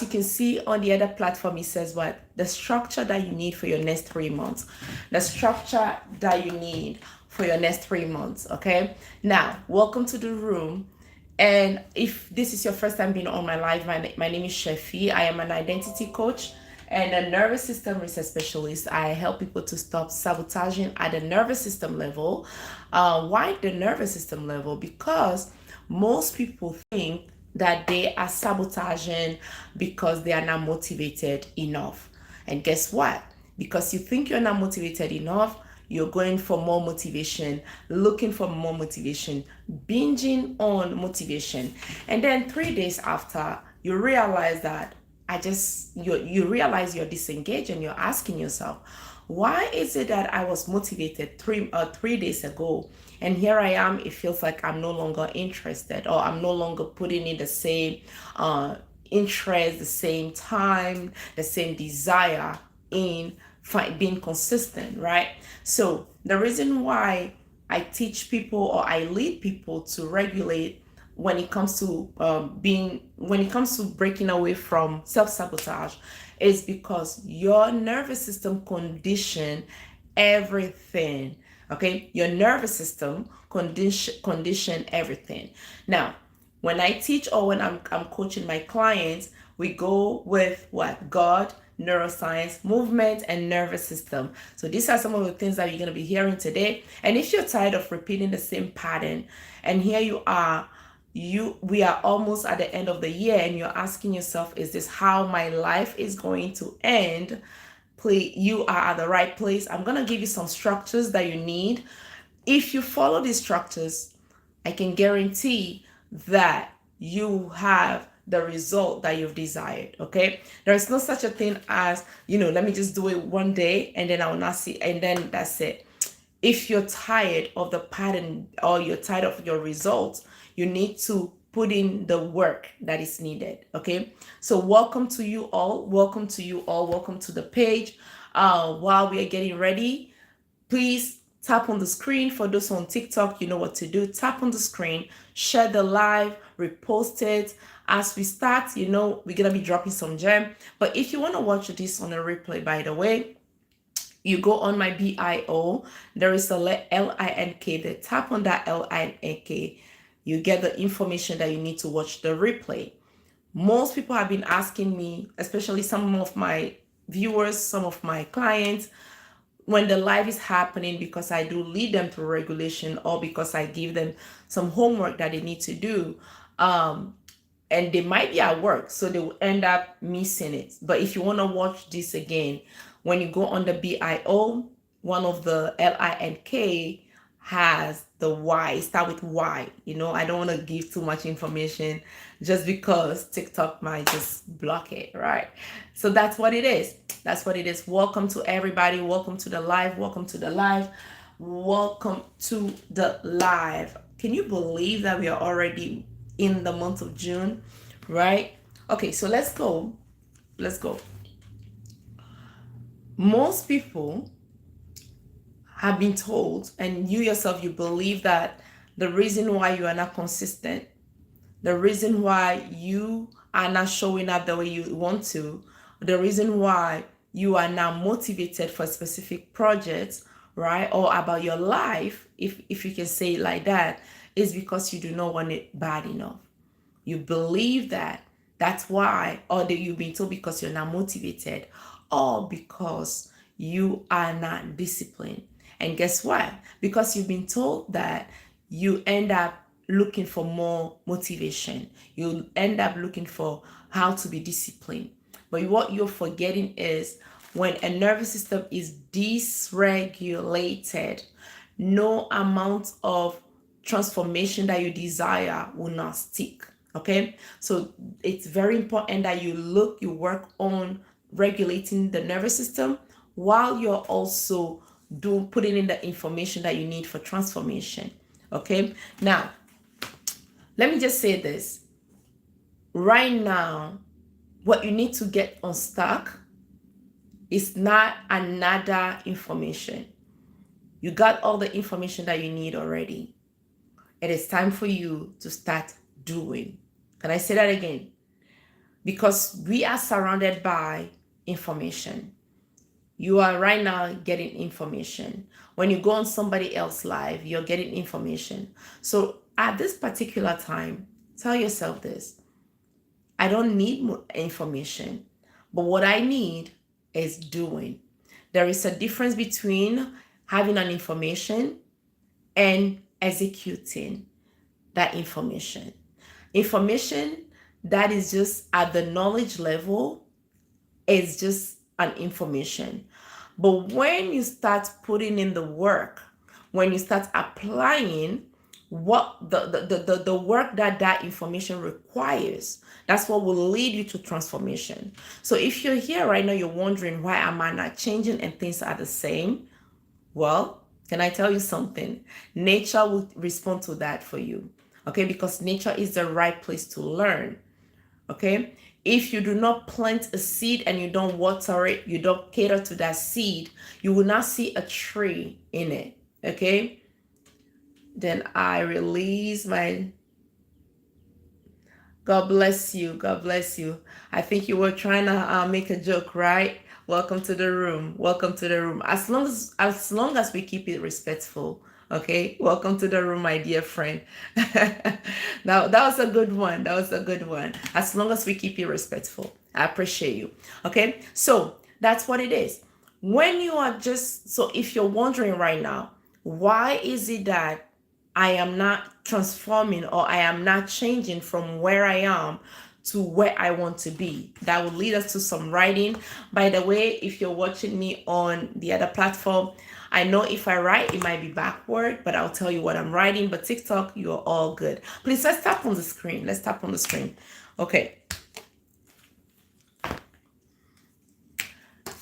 you can see on the other platform, it says what? The structure that you need for your next 3 months. The structure that you need for your next 3 months. Okay. Now, welcome to the room. And if this is your first time being on my live, my name is Chefi. I am an identity coach and a nervous system research specialist. I help people to stop sabotaging at the nervous system level. Why the nervous system level? Because most people think that they are sabotaging because they are not motivated enough. And guess what? Because you think you're not motivated enough, you're going for more motivation, looking for more motivation, binging on motivation. And then 3 days after, you realize that you realize you're disengaged and you're asking yourself, why is it that I was motivated 3 days ago, and here I am, it feels like I'm no longer interested, or I'm no longer putting in the same interest, the same time, the same desire in being consistent, right? So the reason why I teach people or I lead people to regulate when it comes to breaking away from self-sabotage is because your nervous system condition everything. Okay, your nervous system condition everything. Now, when I teach or when I'm coaching my clients, we go with what? God, neuroscience, movement, and nervous system. So these are some of the things that you're going to be hearing today. And if you're tired of repeating the same pattern, and here you are, we are almost at the end of the year, and you're asking yourself, is this how my life is going to end? Please, you are at the right place. I'm going to give you some structures that you need. If you follow these structures, I can guarantee that you have the result that you've desired. Okay, there is no such a thing as, let me just do it one day and then I will not see, and then that's it. If you're tired of the pattern or you're tired of your results, you need to put in the work that is needed. Okay, so welcome to you all. Welcome to you all. Welcome to the page. While we are getting ready, please tap on the screen. For those on TikTok, you know what to do. Tap on the screen, share the live, repost it. As we start, we're gonna be dropping some gem. But if you want to watch this on a replay, by the way, you go on my bio. There is a link there. Tap on that link. You get the information that you need to watch the replay. Most people have been asking me, especially some of my viewers, some of my clients, when the live is happening, because I do lead them through regulation or because I give them some homework that they need to do. And they might be at work, so they will end up missing it. But if you want to watch this again, when you go on the bio, one of the link has the Y, start with Y. I don't want to give too much information just because TikTok might just block it, right? So that's what it is. That's what it is. Welcome to everybody. Welcome to the live. Welcome to the live. Welcome to the live. Can you believe that we are already in the month of June, right? Okay, so let's go. Most people have been told, and you yourself, you believe that the reason why you are not consistent, the reason why you are not showing up the way you want to, the reason why you are not motivated for specific projects, right? Or about your life, if you can say it like that, is because you do not want it bad enough. You believe that. That's why, or that you've been told because you're not motivated, or because you are not disciplined. And guess what? Because you've been told that, you end up looking for more motivation. You end up looking for how to be disciplined. But what you're forgetting is, when a nervous system is dysregulated, no amount of transformation that you desire will not stick. Okay, so it's very important that you work on regulating the nervous system while you're also putting in the information that you need for transformation. Okay, now let me just say this right now. What you need to get unstuck is not another information. You got all the information that you need already. It is time for you to start doing. Can I say that again? because we are surrounded by information. You are right now getting information. When you go on somebody else's live, you're getting information. So at this particular time, tell yourself this: I don't need more information, but what I need is doing. There is a difference between having an information and executing that information. Information that is just at the knowledge level is just an information. But when you start putting in the work, when you start applying what the work that that information requires, that's what will lead you to transformation. So if you're here right now, you're wondering, why am I not changing and things are the same? Well, can I tell you something? Nature will respond to that for you. Okay, because nature is the right place to learn. Okay, if you do not plant a seed and you don't water it, you don't cater to that seed, you will not see a tree in it. Okay, then I release my... God bless you. God bless you. I think you were trying to make a joke, right? Welcome to the room. Welcome to the room. As long as we keep it respectful, okay? Welcome to the room, my dear friend. Now that was a good one. That was a good one. As long as we keep it respectful, I appreciate you. Okay, so that's what it is. When you are just... So if you're wondering right now, why is it that I am not transforming, or I am not changing from where I am to where I want to be, that will lead us to some writing. By the way, if you're watching me on the other platform, I know if I write, it might be backward, but I'll tell you what I'm writing. But TikTok, you're all good. Please, let's tap on the screen. Let's tap on the screen. Okay.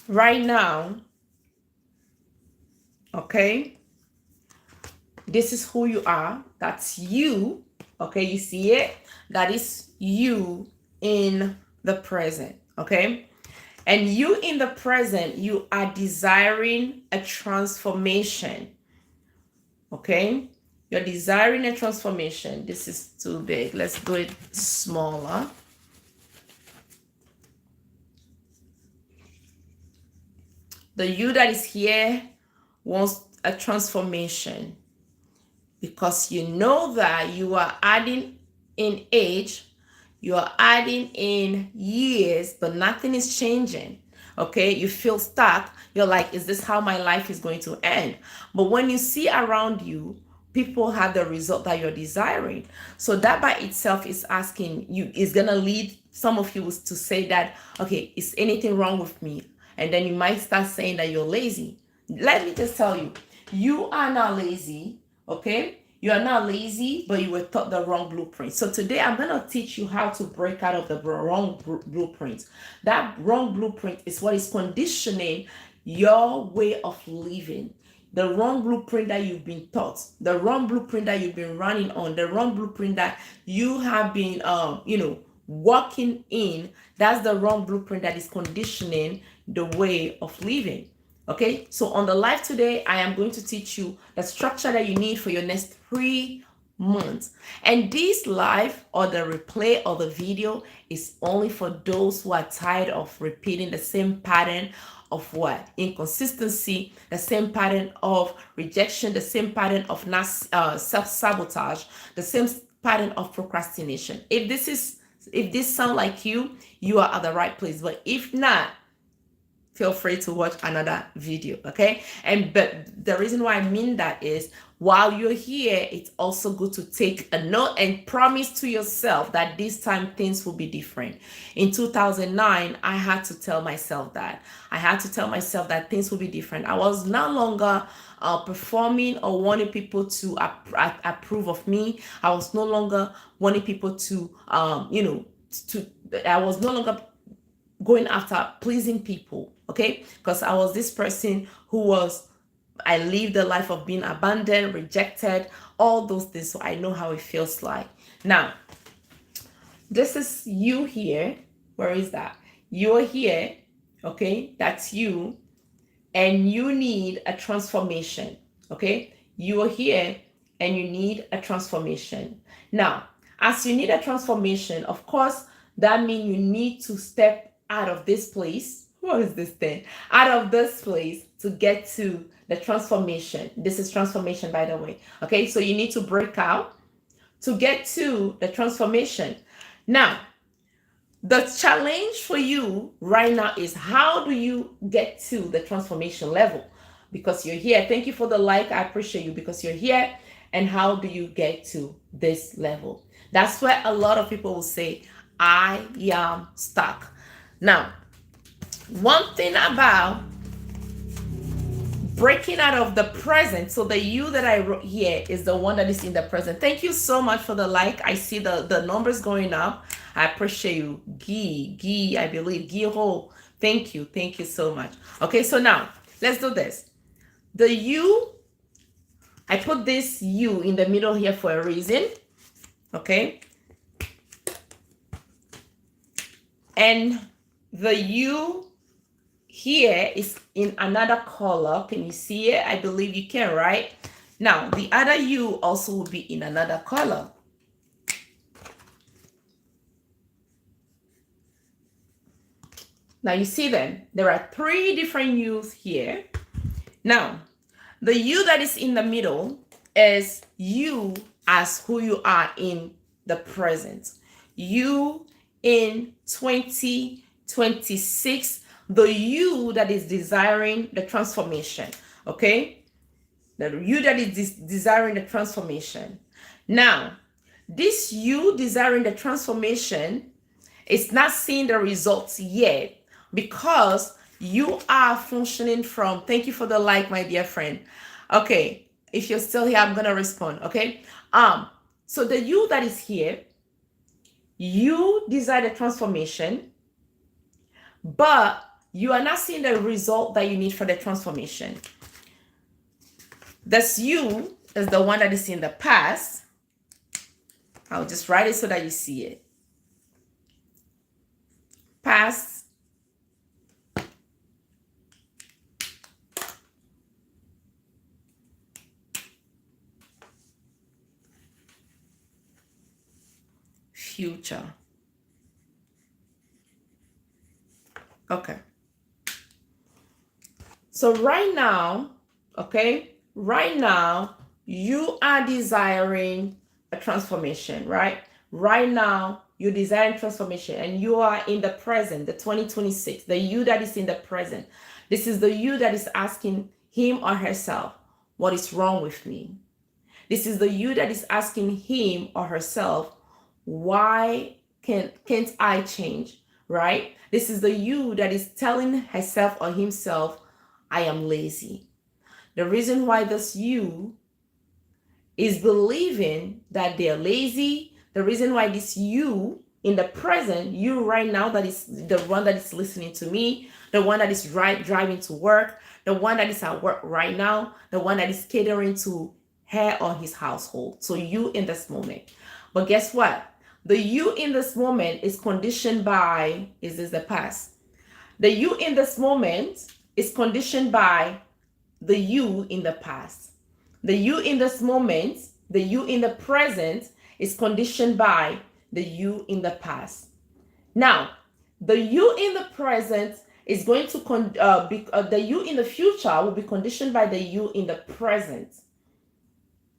Right now, okay, this is who you are. That's you. Okay, you see it? That is you in the present. Okay, and you in the present, you are desiring a transformation. Okay, you're desiring a transformation. This is too big. Let's do it smaller. The you that is here wants a transformation, because you know that you are adding in age, you are adding in years, but nothing is changing. Okay, you feel stuck. You're like, is this how my life is going to end? But when you see around you, people have the result that you're desiring. So that by itself is asking you, is gonna lead some of you to say that, okay, is anything wrong with me? And then you might start saying that you're lazy. Let me just tell you, you are not lazy. Okay, you are not lazy, but you were taught the wrong blueprint. So today I'm going to teach you how to break out of the wrong blueprint. That wrong blueprint is what is conditioning your way of living. The wrong blueprint that you've been taught, the wrong blueprint that you've been running on, the wrong blueprint that you have been, walking in. That's the wrong blueprint that is conditioning the way of living. Okay, so on the live today, I am going to teach you the structure that you need for your next 3 months. And this live or the replay or the video is only for those who are tired of repeating the same pattern of what? Inconsistency, the same pattern of rejection, the same pattern of self-sabotage, the same pattern of procrastination. If this sounds like you are at the right place. But if not, feel free to watch another video. Okay, but the reason why I mean that is, while you're here, it's also good to take a note and promise to yourself that this time things will be different. In 2009, I had to tell myself that. I had to tell myself that things will be different. I was no longer performing or wanting people to approve of me. I was no longer wanting people to, I was no longer going after pleasing people. Okay, because I was this person I lived a life of being abandoned, rejected, all those things. So I know how it feels like. Now, this is you here. Where is that? You're here. Okay, that's you. And you need a transformation. Okay, you're here and you need a transformation. Now, as you need a transformation, of course, that means you need to step out of this place. What is this thing? Out of this place to get to the transformation. This is transformation, by the way. Okay, so you need to break out to get to the transformation. Now, the challenge for you right now is how do you get to the transformation level? Because you're here. Thank you for the like. I appreciate you because you're here. And how do you get to this level? That's where a lot of people will say, I am stuck. Now, one thing about breaking out of the present, so the you that I wrote here is the one that is in the present. Thank you so much for the like. I see the numbers going up. I appreciate you. Guy, I believe. Guy, thank you. Thank you so much. Okay, so now let's do this. The you, I put this you in the middle here for a reason. Okay. And the you here is in another color. Can you see it? I believe you can, right? Now, the other you also will be in another color. Now, you see them. There are 3 different yous here. Now, the you that is in the middle is you as who you are in the present. You in 2026, the you that is desiring the transformation, okay? The you that is desiring the transformation. Now, this you desiring the transformation is not seeing the results yet because you are functioning from, thank you for the like, my dear friend. Okay, if you're still here, I'm gonna respond, okay? So the you that is here, you desire the transformation, but you are not seeing the result that you need for the transformation. This you is the one that is in the past. I'll just write it so that you see it. Past, future. Okay. So right now, okay, right now, you are desiring a transformation, right? Right now, you desire transformation and you are in the present, the 2026, the you that is in the present. This is the you that is asking him or herself, what is wrong with me? This is the you that is asking him or herself, why can't I change, right? This is the you that is telling herself or himself, I am lazy. The reason why this you is believing that they're lazy, the reason why this you in the present, you right now that is the one that is listening to me, the one that is driving to work, the one that is at work right now, the one that is catering to her or his household. So you in this moment. But guess what? The you in this moment is conditioned by, is this the past? The you in this moment is conditioned by the you in the past. The you in this moment, the you in the present is conditioned by the you in the past. Now, the you in the present is going to, the you in the future will be conditioned by the you in the present.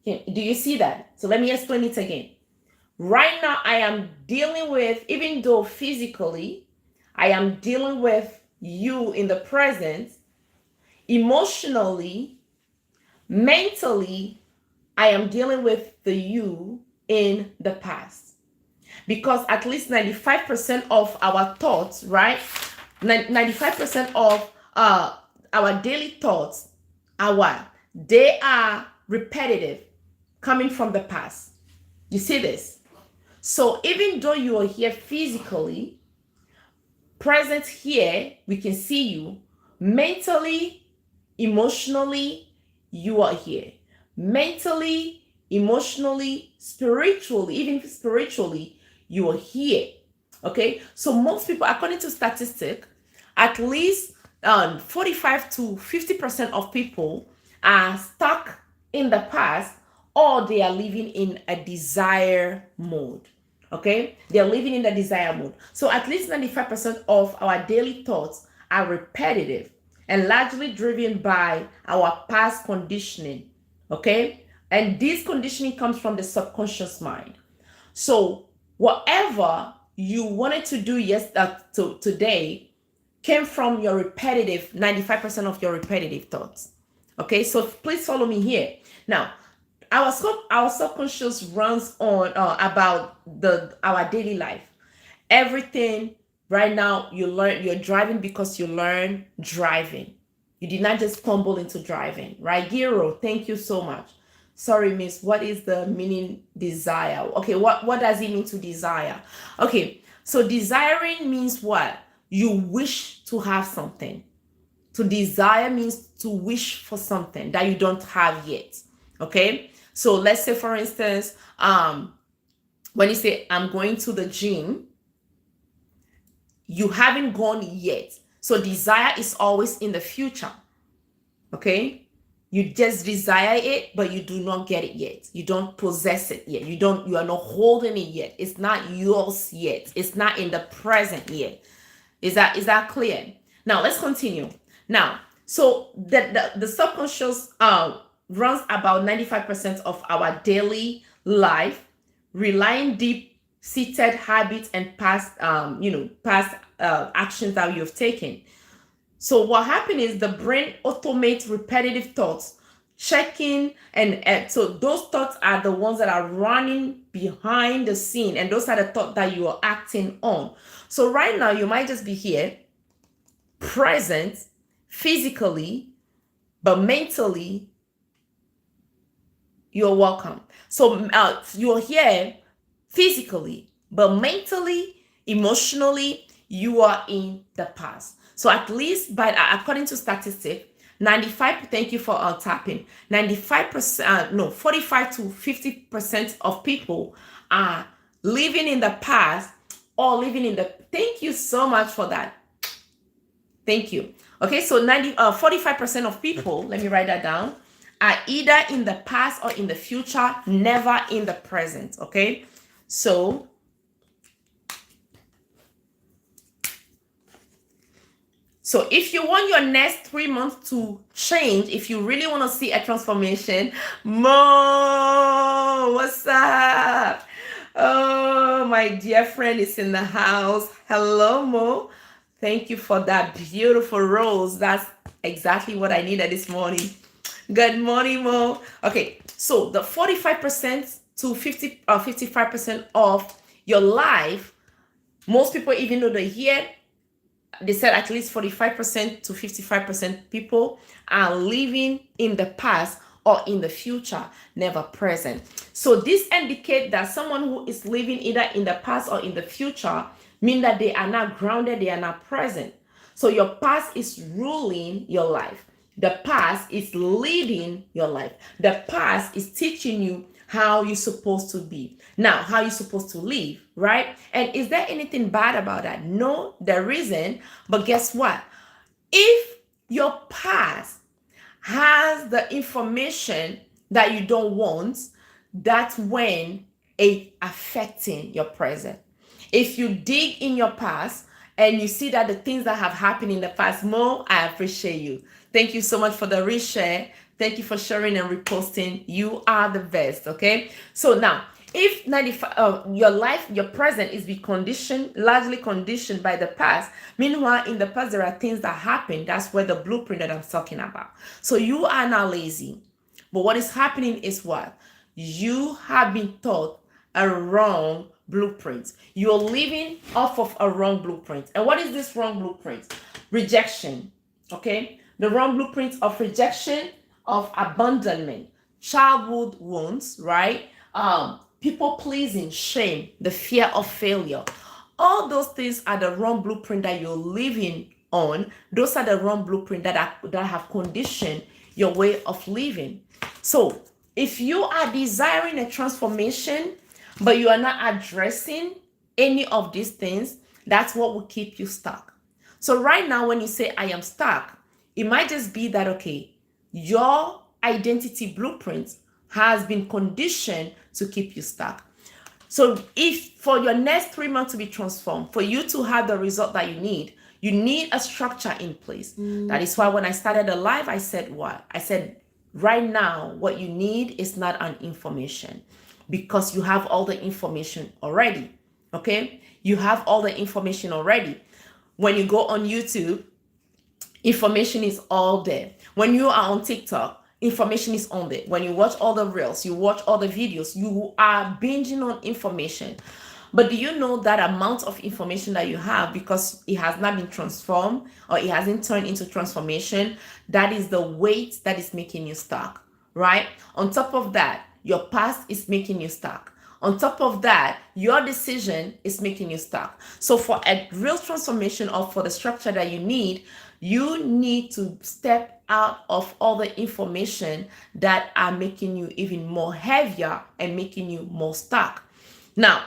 Okay, do you see that? So let me explain it again. Right now, I am dealing with, even though physically, I am dealing with you in the present, emotionally, mentally, I am dealing with the you in the past. Because at least 95% of our thoughts, right? 95% of our daily thoughts are what? They are repetitive, coming from the past. You see this? So even though you are here physically, present here, we can see you. Mentally, emotionally, you are here. Mentally, emotionally, spiritually, even spiritually, you are here. Okay? So most people, according to statistics, at least 45 to 50% of people are stuck in the past or they are living in a desire mode. Okay, they're living in the desire mode. So at least 95% of our daily thoughts are repetitive and largely driven by our past conditioning. Okay, and this conditioning comes from the subconscious mind. So whatever you wanted to do today came from your repetitive 95% of your repetitive thoughts. Okay, so please follow me here. Now, our subconscious runs on about our daily life. Everything right now you're driving because you learn driving. You did not just stumble into driving, right? Giro, thank you so much. Sorry, miss, what is the meaning desire? Okay, what does it mean to desire? Okay, so desiring means what? You wish to have something. To desire means to wish for something that you don't have yet. Okay, so let's say for instance, when you say I'm going to the gym, you haven't gone yet. So desire is always in the future. Okay, you just desire it, but you do not get it yet. You don't possess it yet. You are not holding it yet. It's not yours yet. It's not in the present yet. Is that clear? Now let's continue. Now, so the subconscious runs about 95% of our daily life, relying deep seated habits and past actions that you've taken. So what happened is the brain automates repetitive thoughts, checking, and so those thoughts are the ones that are running behind the scene, and those are the thoughts that you are acting on. So right now you might just be here, present, physically, but mentally, you're welcome. So you're here physically, but mentally, emotionally, you are in the past. So at least according to statistics, 95, thank you for tapping, 95%, 45 to 50% of people are living in the past or living in the, thank you so much for that. Thank you. Okay, so 45% of people, let me write that down, are either in the past or in the future, never in the present. Okay, so if you want your next 3 months to change, if you really want to see a transformation, Mo, what's up? Oh, my dear friend is in the house. Hello, Mo. Thank you for that beautiful rose. That's exactly what I needed this morning. Good morning, Mo. Okay, so the 45% to 55% of your life, most people, even though they're here, they said at least 45% to 55% people are living in the past or in the future, never present. So this indicates that someone who is living either in the past or in the future mean that they are not grounded, they are not present. So your past is ruling your life. The past is leading your life. The past is teaching you how you're supposed to be. Now, how you're supposed to live, right? And is there anything bad about that? No, there isn't. But guess what? If your past has the information that you don't want, that's when it's affecting your present. If you dig in your past and you see that the things that have happened in the past, Mo, I appreciate you. Thank you so much for the reshare. Thank you for sharing and reposting. You are the best, okay? So now, if your life, your present is largely conditioned by the past, meanwhile, in the past, there are things that happen. That's where the blueprint that I'm talking about. So you are not lazy. But what is happening is what? You have been taught a wrong blueprint. You're living off of a wrong blueprint. And what is this wrong blueprint? Rejection, okay? The wrong blueprint of rejection, of abandonment, childhood wounds, right? People pleasing, shame, the fear of failure. All those things are the wrong blueprint that you're living on. Those are the wrong blueprint that have conditioned your way of living. So if you are desiring a transformation, but you are not addressing any of these things, that's what will keep you stuck. So right now, when you say I am stuck, it might just be that, okay, your identity blueprint has been conditioned to keep you stuck. So if for your next 3 months to be transformed, for you to have the result that you need a structure in place. That is why when I started the live, I said what? I said, right now, what you need is not an information, because you have all the information already. Okay? You have all the information already. When you go on YouTube, information is all there. When you are on TikTok, information is on there. When you watch all the reels, you watch all the videos, you are binging on information. But do you know that amount of information that you have, because it has not been transformed or it hasn't turned into transformation, that is the weight that is making you stuck, right? On top of that, your past is making you stuck. On top of that, your decision is making you stuck. So for a real transformation, or for the structure that you need to step out of all the information that are making you even more heavier and making you more stuck. Now,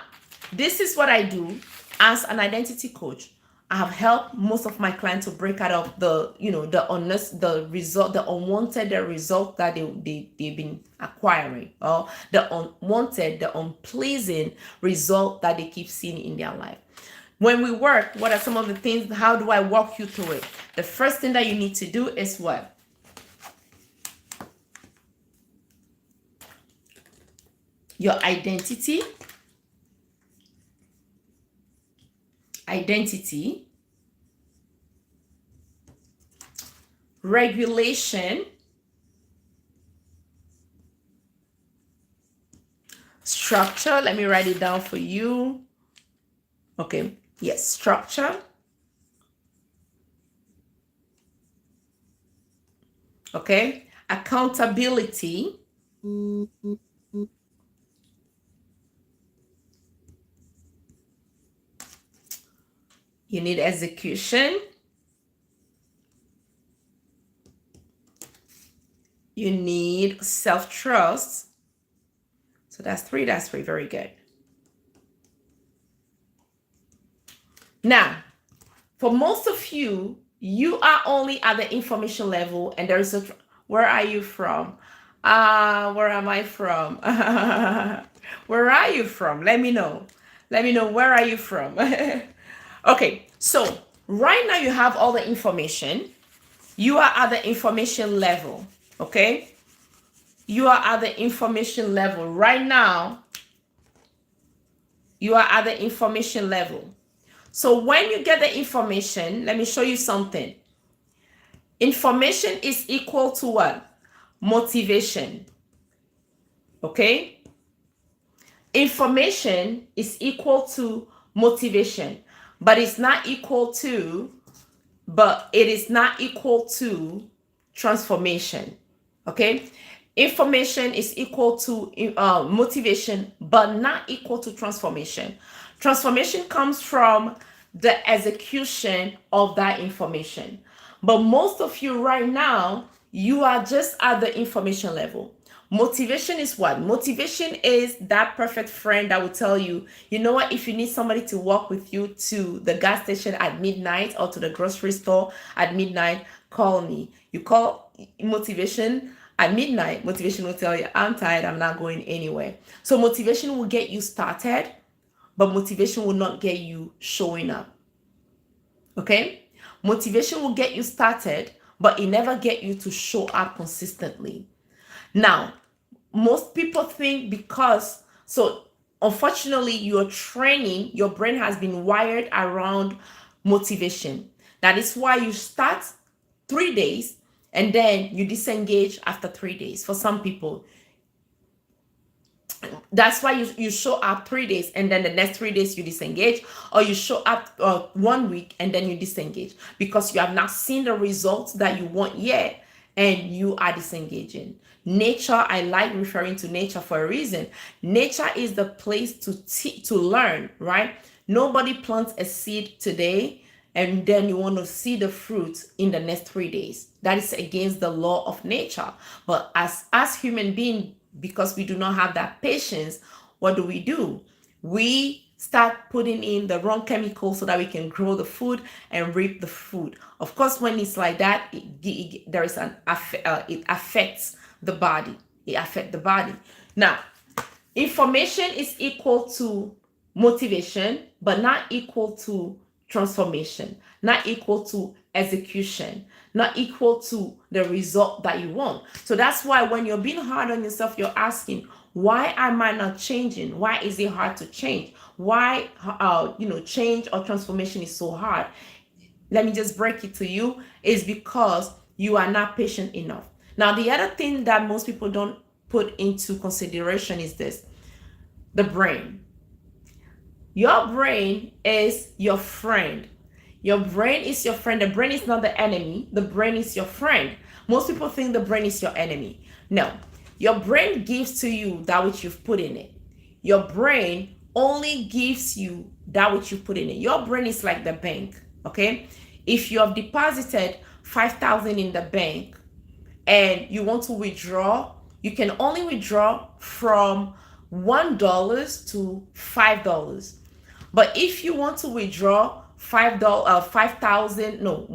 this is what I do as an identity coach. I have helped most of my clients to break out of the unwanted result that they've been acquiring, or the unwanted, the unpleasant result that they keep seeing in their life. When we work, what are some of the things? How do I walk you through it? The first thing that you need to do is what? Your identity, regulation, structure. Let me write it down for you. Okay, yes, structure. Okay, accountability. You need execution. You need self-trust. So that's three. Very good. Now, for most of you, you are only at the information level, and there is a, where are you from? Where am I from? Where are you from? Let me know. Where are you from? Okay, so right now you have all the information. You are at the information level, okay? You are at the information level. Right now, you are at the information level. So when you get the information, let me show you something. Information is equal to what? Motivation. Okay? Information is equal to motivation, but it is not equal to transformation. Okay? Information is equal to motivation, but not equal to transformation. Transformation comes from the execution of that information. But most of you right now, you are just at the information level. Motivation is what? Motivation is that perfect friend that will tell you, you know what, if you need somebody to walk with you to the gas station at midnight or to the grocery store at midnight, call me. You call motivation at midnight, motivation will tell you, I'm tired, I'm not going anywhere. So motivation will get you started, but motivation will not get you showing up. Okay? Motivation will get you started, but it never get you to show up consistently. Now, most people think unfortunately, your brain has been wired around motivation. That is why you start 3 days and then you disengage after 3 days. For some people, that's why you show up 3 days and then the next 3 days you disengage, or you show up 1 week and then you disengage, because you have not seen the results that you want yet and you are disengaging. Nature, I like referring to nature for a reason. Nature is the place to learn, right? Nobody plants a seed today and then you want to see the fruit in the next 3 days. That is against the law of nature. But as human beings, because we do not have that patience, what do? We start putting in the wrong chemicals so that we can grow the food and reap the food. Of course, when it's like that, it affects the body. Now, Information is equal to motivation, but not equal to transformation, not equal to execution, not equal to the result that you want. So that's why when you're being hard on yourself, you're asking, why am I not changing? Why is it hard to change? Why, change or transformation is so hard? Let me just break it to you. Is because you are not patient enough. Now, the other thing that most people don't put into consideration is this: the brain. Your brain is your friend. Your brain is your friend. The brain is not the enemy. The brain is your friend. Most people think the brain is your enemy. No, your brain gives to you that which you've put in it. Your brain only gives you that which you put in it. Your brain is like the bank, okay? If you have deposited 5,000 in the bank and you want to withdraw, you can only withdraw from $1 to $5. But if you want to withdraw $5,000, no,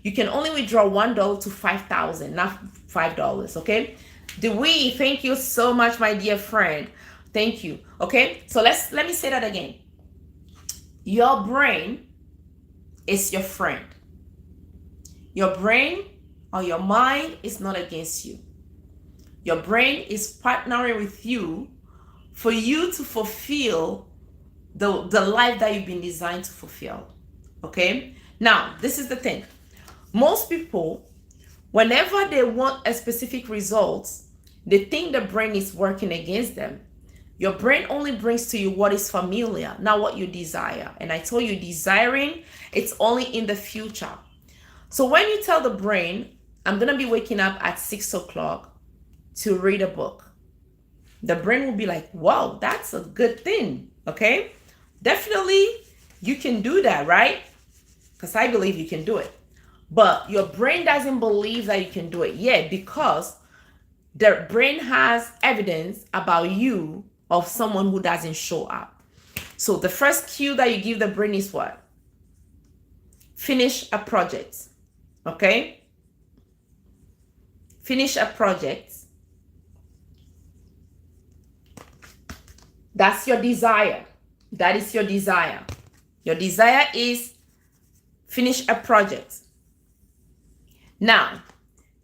you can only withdraw $1 to $5,000, not $5. Okay, Dewey, thank you so much, my dear friend. Thank you. Okay, so let me say that again. Your brain is your friend. Your brain or your mind is not against you. Your brain is partnering with you for you to fulfill the life that you've been designed to fulfill. Okay? Now, this is the thing. Most people, whenever they want a specific result, they think the brain is working against them. Your brain only brings to you what is familiar, not what you desire. And I told you, desiring, it's only in the future. So when you tell the brain, I'm going to be waking up at 6 o'clock to read a book, the brain will be like, wow, that's a good thing. Okay? Definitely, you can do that, right? Because I believe you can do it. But your brain doesn't believe that you can do it yet, because the brain has evidence about you of someone who doesn't show up. So the first cue that you give the brain is what? Finish a project. Okay? Finish a project. That's your desire. That is your desire. Your desire is finish a project. Now,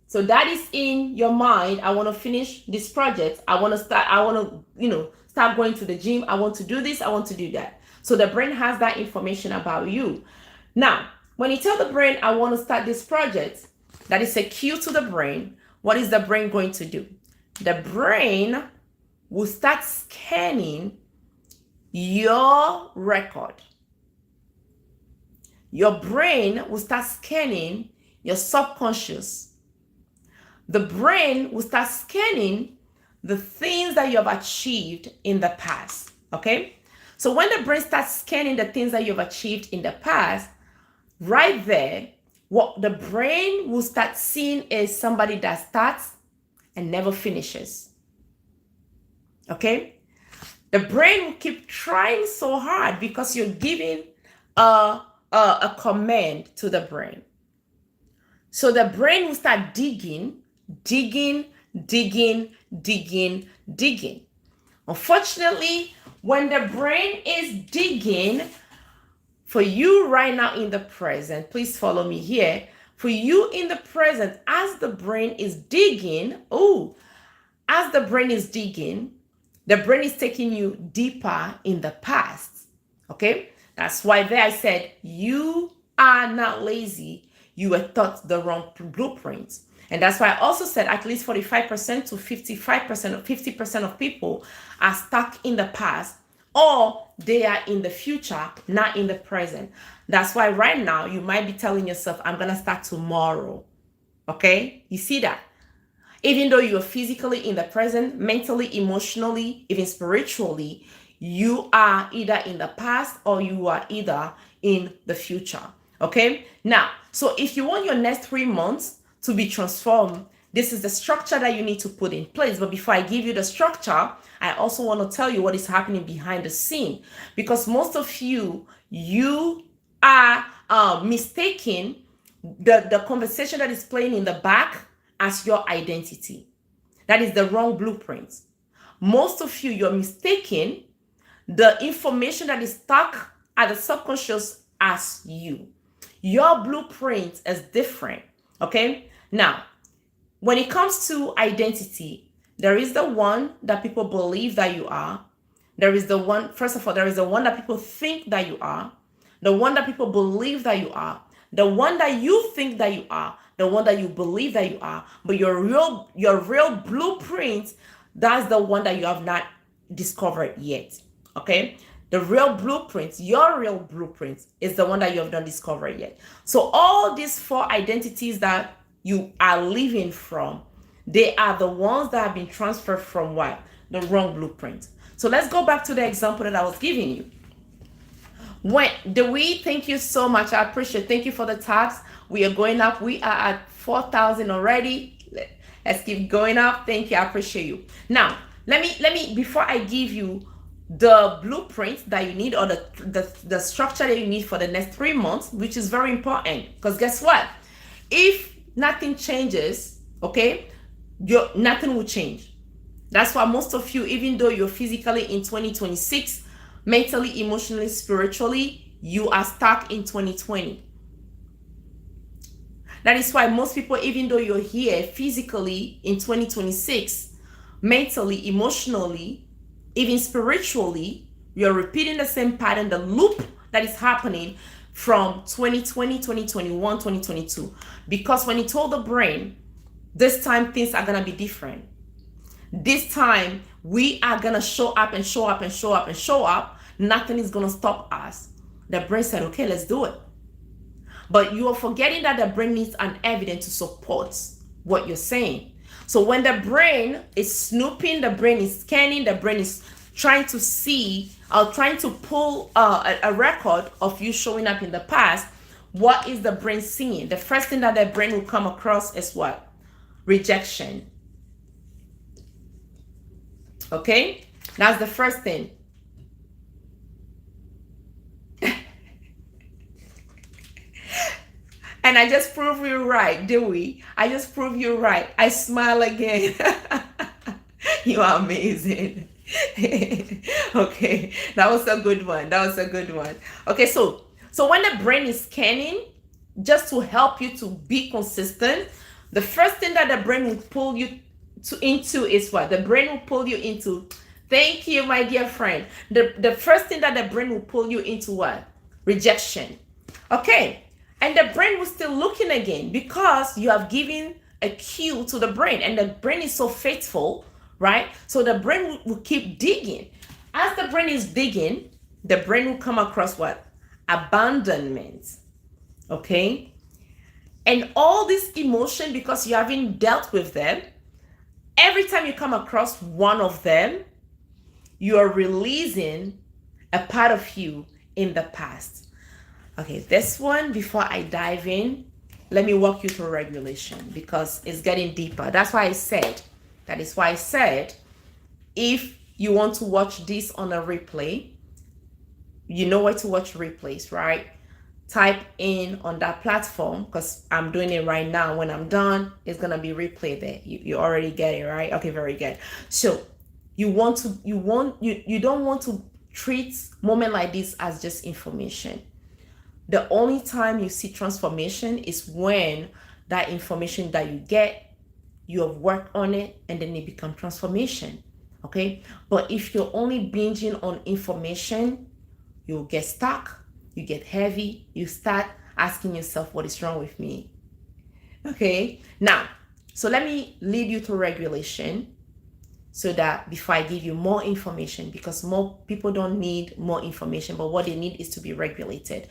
so that is in your mind. I want to finish this project. I want to start going to the gym. I want to do this. I want to do that. So the brain has that information about you. Now, when you tell the brain, I want to start this project, that is a cue to the brain. What is the brain going to do? The brain will start scanning your record. Your brain will start scanning your subconscious. The brain will start scanning the things that you have achieved in the past. Okay? So when the brain starts scanning the things that you've achieved in the past, right there, what the brain will start seeing is somebody that starts and never finishes. Okay? The brain will keep trying so hard because you're giving a command to the brain. So the brain will start digging. Unfortunately, when the brain is digging, for you right now in the present, please follow me here. For you in the present, as the brain is digging, the brain is taking you deeper in the past. Okay? That's why there I said, you are not lazy. You were taught the wrong blueprints. And that's why I also said at least 45% to 55%, 50% of people are stuck in the past, or they are in the future, not in the present. That's why right now you might be telling yourself, I'm going to start tomorrow. Okay? You see that? Even though you're physically in the present, mentally, emotionally, even spiritually, you are either in the past or you are either in the future. Okay? Now, so if you want your next 3 months to be transformed, this is the structure that you need to put in place. But before I give you the structure, I also want to tell you what is happening behind the scene. Because most of you are mistaking the conversation that is playing in the back as your identity. That is the wrong blueprint. most of you, you're mistaking the information that is stuck at the subconscious as you. Your blueprint is different. Okay. Now, when it comes to identity, there is the one that people believe that you are. There is the one, first of all, there is the one that people think that you are, the one that people believe that you are, the one that you think that you are, the one that you believe that you are, but your real blueprint, that's the one that you have not discovered yet. Okay? The real blueprint, your real blueprint, is the one that you have not discovered yet. So all these four identities that you are living from, they are the ones that have been transferred from what? The wrong blueprint. So let's go back to the example that I was giving you. When Dewey, thank you so much. I appreciate. Thank you for the tags. We are going up. We are at 4,000 already. Let's keep going up. Thank you. I appreciate you. Now, let me before I give you the blueprint that you need, or the structure that you need for the next 3 months, which is very important, because guess what? If nothing changes, okay, nothing will change. That's why most of you, even though you're physically in 2026, mentally, emotionally, spiritually, you are stuck in 2020. That is why most people, even though you're here physically in 2026, mentally, emotionally, even spiritually, you're repeating the same pattern, the loop that is happening from 2020, 2021, 2022. Because when you told the brain, this time things are going to be different. This time we are going to show up and show up and show up and show up. Nothing is going to stop us. The brain said, okay, let's do it. But you are forgetting that the brain needs an evidence to support what you're saying. So when the brain is snooping, the brain is scanning, the brain is trying to see or trying to pull a record of you showing up in the past, what is the brain seeing? The first thing that the brain will come across is what? Rejection. Okay? That's the first thing. And I just proved you right, Dewey. I just proved you right. I smile again. You are amazing. Okay, that was a good one. That was a good one. Okay, so when the brain is scanning, just to help you to be consistent, the first thing that the brain will pull you into is what? The brain will pull you into, thank you, my dear friend. The first thing that the brain will pull you into what? Rejection. Okay. And the brain was still looking again because you have given a cue to the brain, and the brain is so faithful, right? So the brain will keep digging. As the brain is digging, the brain will come across what? Abandonment. Okay? And all this emotion, because you haven't dealt with them, every time you come across one of them, you are releasing a part of you in the past. Okay, this one, before I dive in, let me walk you through regulation because it's getting deeper. That is why I said, if you want to watch this on a replay, you know where to watch replays, right? Type in on that platform, because I'm doing it right now. When I'm done, it's going to be replay there. You already get it, right? Okay, very good. So you don't want to treat moment like this as just information. The only time you see transformation is when that information that you get, you have worked on it, and then it becomes transformation. Okay? But if you're only binging on information, you'll get stuck, you get heavy, you start asking yourself, what is wrong with me? Okay? Now, so let me lead you to regulation so that before I give you more information, because more people don't need more information, but what they need is to be regulated.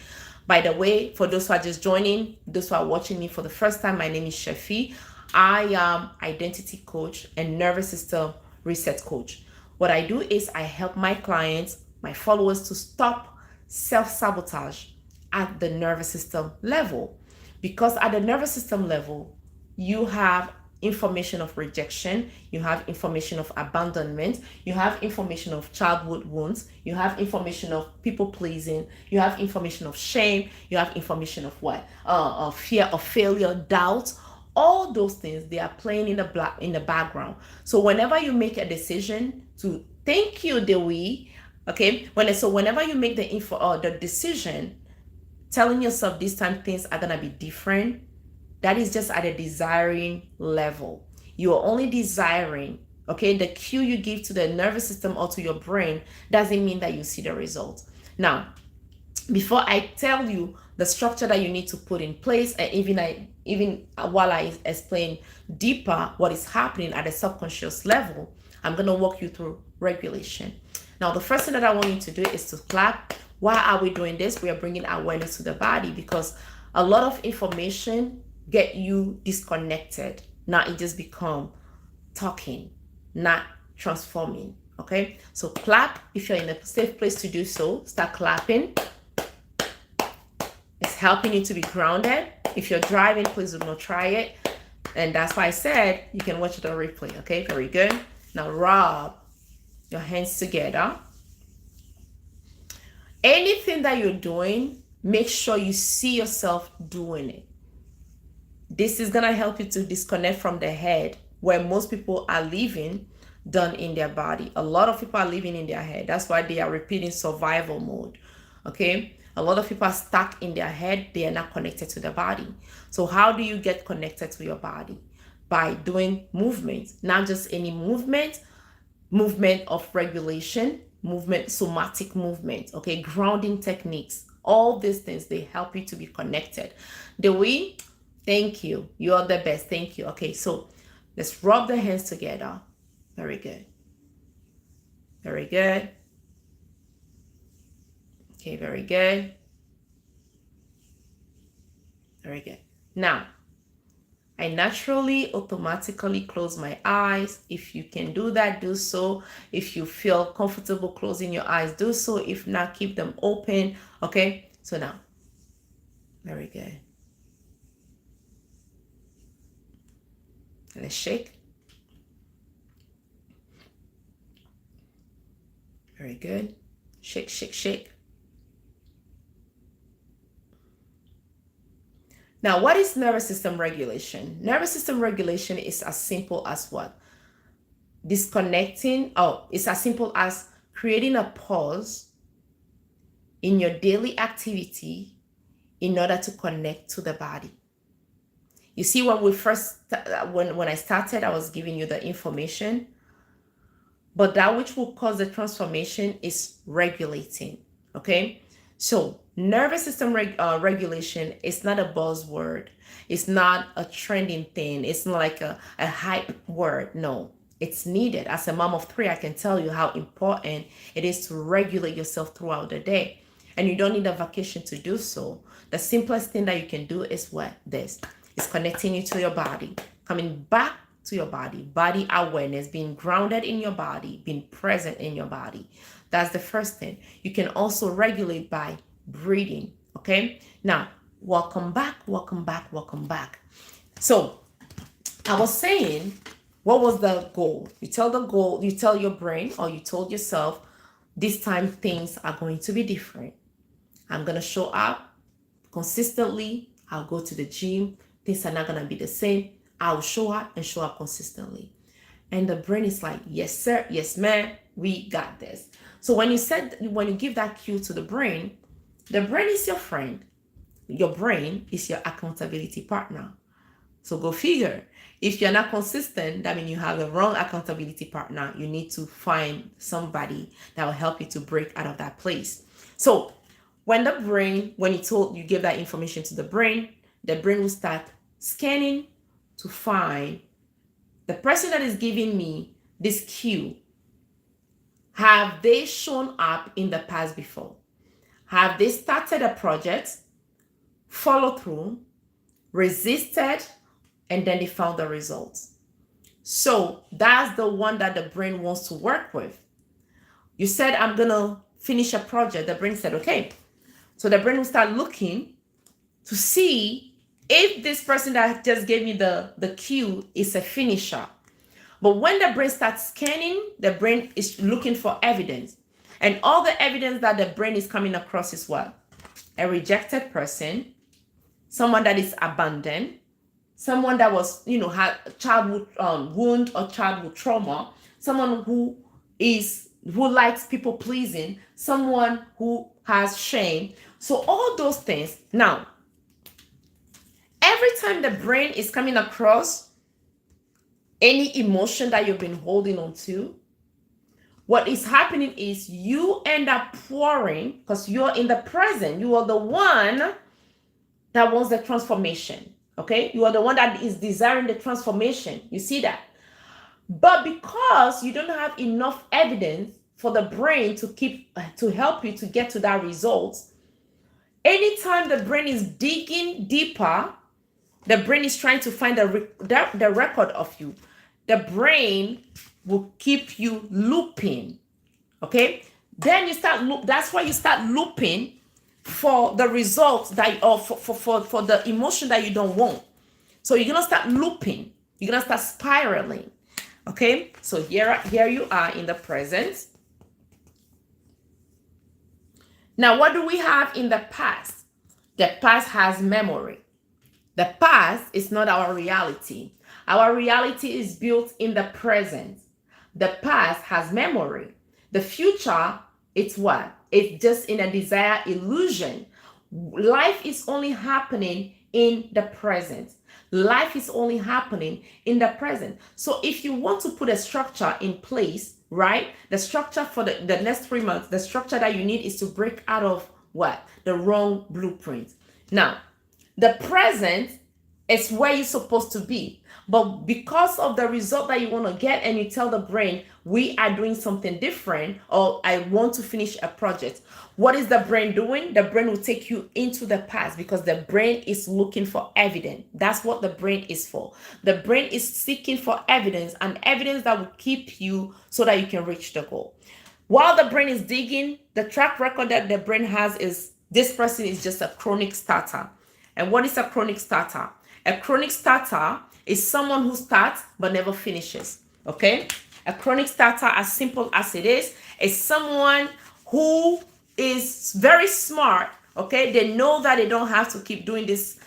By the way, for those who are just joining, those who are watching me for the first time, my name is Chefi. I am identity coach and nervous system reset coach. What I do is I help my clients, my followers, to stop self-sabotage at the nervous system level. Because at the nervous system level, you have information of rejection, you have information of abandonment, you have information of childhood wounds, you have information of people pleasing, you have information of shame, you have information of what? Of fear of failure, doubt. All those things, they are playing in the background. So whenever you make a decision to thank you, Dewey, okay, whenever you make the info or the decision, telling yourself this time things are gonna be different, that is just at a desiring level. You are only desiring, okay? The cue you give to the nervous system or to your brain doesn't mean that you see the results. Now, before I tell you the structure that you need to put in place, and even while I explain deeper what is happening at a subconscious level, I'm going to walk you through regulation. Now, the first thing that I want you to do is to clap. Why are we doing this? We are bringing awareness to the body because a lot of information get you disconnected. Now it just become talking, not transforming. Okay, so clap. If you're in a safe place to do so, start clapping. It's helping you to be grounded. If you're driving, please do not try it. And that's why I said you can watch it on replay. Okay, very good. Now rub your hands together. Anything that you're doing, make sure you see yourself doing it. This is gonna help you to disconnect from the head, where most people are living done in their body. A lot of people are living in their head. That's why they are repeating survival mode. Okay, a lot of people are stuck in their head. They are not connected to the body. So how do you get connected to your body? By doing movement, not just any movement of regulation, movement, somatic movement, okay, grounding techniques. All these things, they help you to be connected. Dewey, thank you. You are the best. Thank you. Okay, so let's rub the hands together. Very good. Very good. Okay, very good. Very good. Now, I naturally automatically close my eyes. If you can do that, do so. If you feel comfortable closing your eyes, do so. If not, keep them open. Okay, so now, very good. Let's shake. Very good. Shake, shake, shake. Now, what is nervous system regulation? Nervous system regulation is as simple as what? Disconnecting. Oh, it's as simple as creating a pause in your daily activity in order to connect to the body. You see, when I started, I was giving you the information, but that which will cause the transformation is regulating. Okay, so nervous system regulation is not a buzzword. It's not a trending thing. It's not like a hype word. No, it's needed. As a mom of three, I can tell you how important it is to regulate yourself throughout the day. And you don't need a vacation to do so. The simplest thing that you can do is what? This. It's connecting you to your body, coming back to your body awareness, being grounded in your body, being present in your body. That's the first thing. You can also regulate by breathing. Okay, now welcome back. So I was saying, what was the goal? You tell your brain, or you told yourself, this time things are going to be different. I'm going to show up consistently. I'll go to the gym. Things are not going to be the same. I'll show up consistently. And the brain is like, yes, sir. Yes, ma'am. We got this. So when you give that cue to the brain is your friend. Your brain is your accountability partner. So go figure. If you're not consistent, that means you have the wrong accountability partner. You need to find somebody that will help you to break out of that place. So when you give that information to the brain will start scanning to find the person that is giving me this cue. Have they shown up in the past before? Have they started a project, followed through, resisted, and then they found the results? So that's the one that the brain wants to work with. You said, I'm going to finish a project. The brain said, okay. So the brain will start looking to see if this person that just gave me the cue is a finisher. But when the brain starts scanning, the brain is looking for evidence. And all the evidence that the brain is coming across is what? A rejected person, someone that is abandoned, someone that was, had childhood wound or childhood trauma, someone who likes people pleasing, someone who has shame. So all those things. Now, every time the brain is coming across any emotion that you've been holding on to, what is happening is you end up pouring, because you're in the present. You are the one that wants the transformation. Okay, you are the one that is desiring the transformation. You see that? But because you don't have enough evidence for the brain to help you to get to that result, anytime the brain is digging deeper, the brain is trying to find the record of you. The brain will keep you looping. Okay, then you start that's why you start looping for the results that, or for the emotion that you don't want. So you're gonna start looping. You're gonna start spiraling. Okay, so here you are in the present. Now, what do we have in the past? The past has memory. The past is not our reality. Our reality is built in the present. The past has memory. The future, it's what? It's just in a desire illusion. Life is only happening in the present. Life is only happening in the present. So if you want to put a structure in place, right? The structure for the next 3 months, the structure that you need is to break out of what? The wrong blueprint. Now, the present is where you're supposed to be. But because of the result that you want to get, and you tell the brain, we are doing something different, or I want to finish a project. What is the brain doing? The brain will take you into the past, because the brain is looking for evidence. That's what the brain is for. The brain is seeking for evidence, and evidence that will keep you so that you can reach the goal. While the brain is digging, the track record that the brain has is this person is just a chronic starter. And what is a chronic starter? A chronic starter is someone who starts but never finishes. Okay? A chronic starter, as simple as it is someone who is very smart. Okay? They know that they don't have to keep doing this,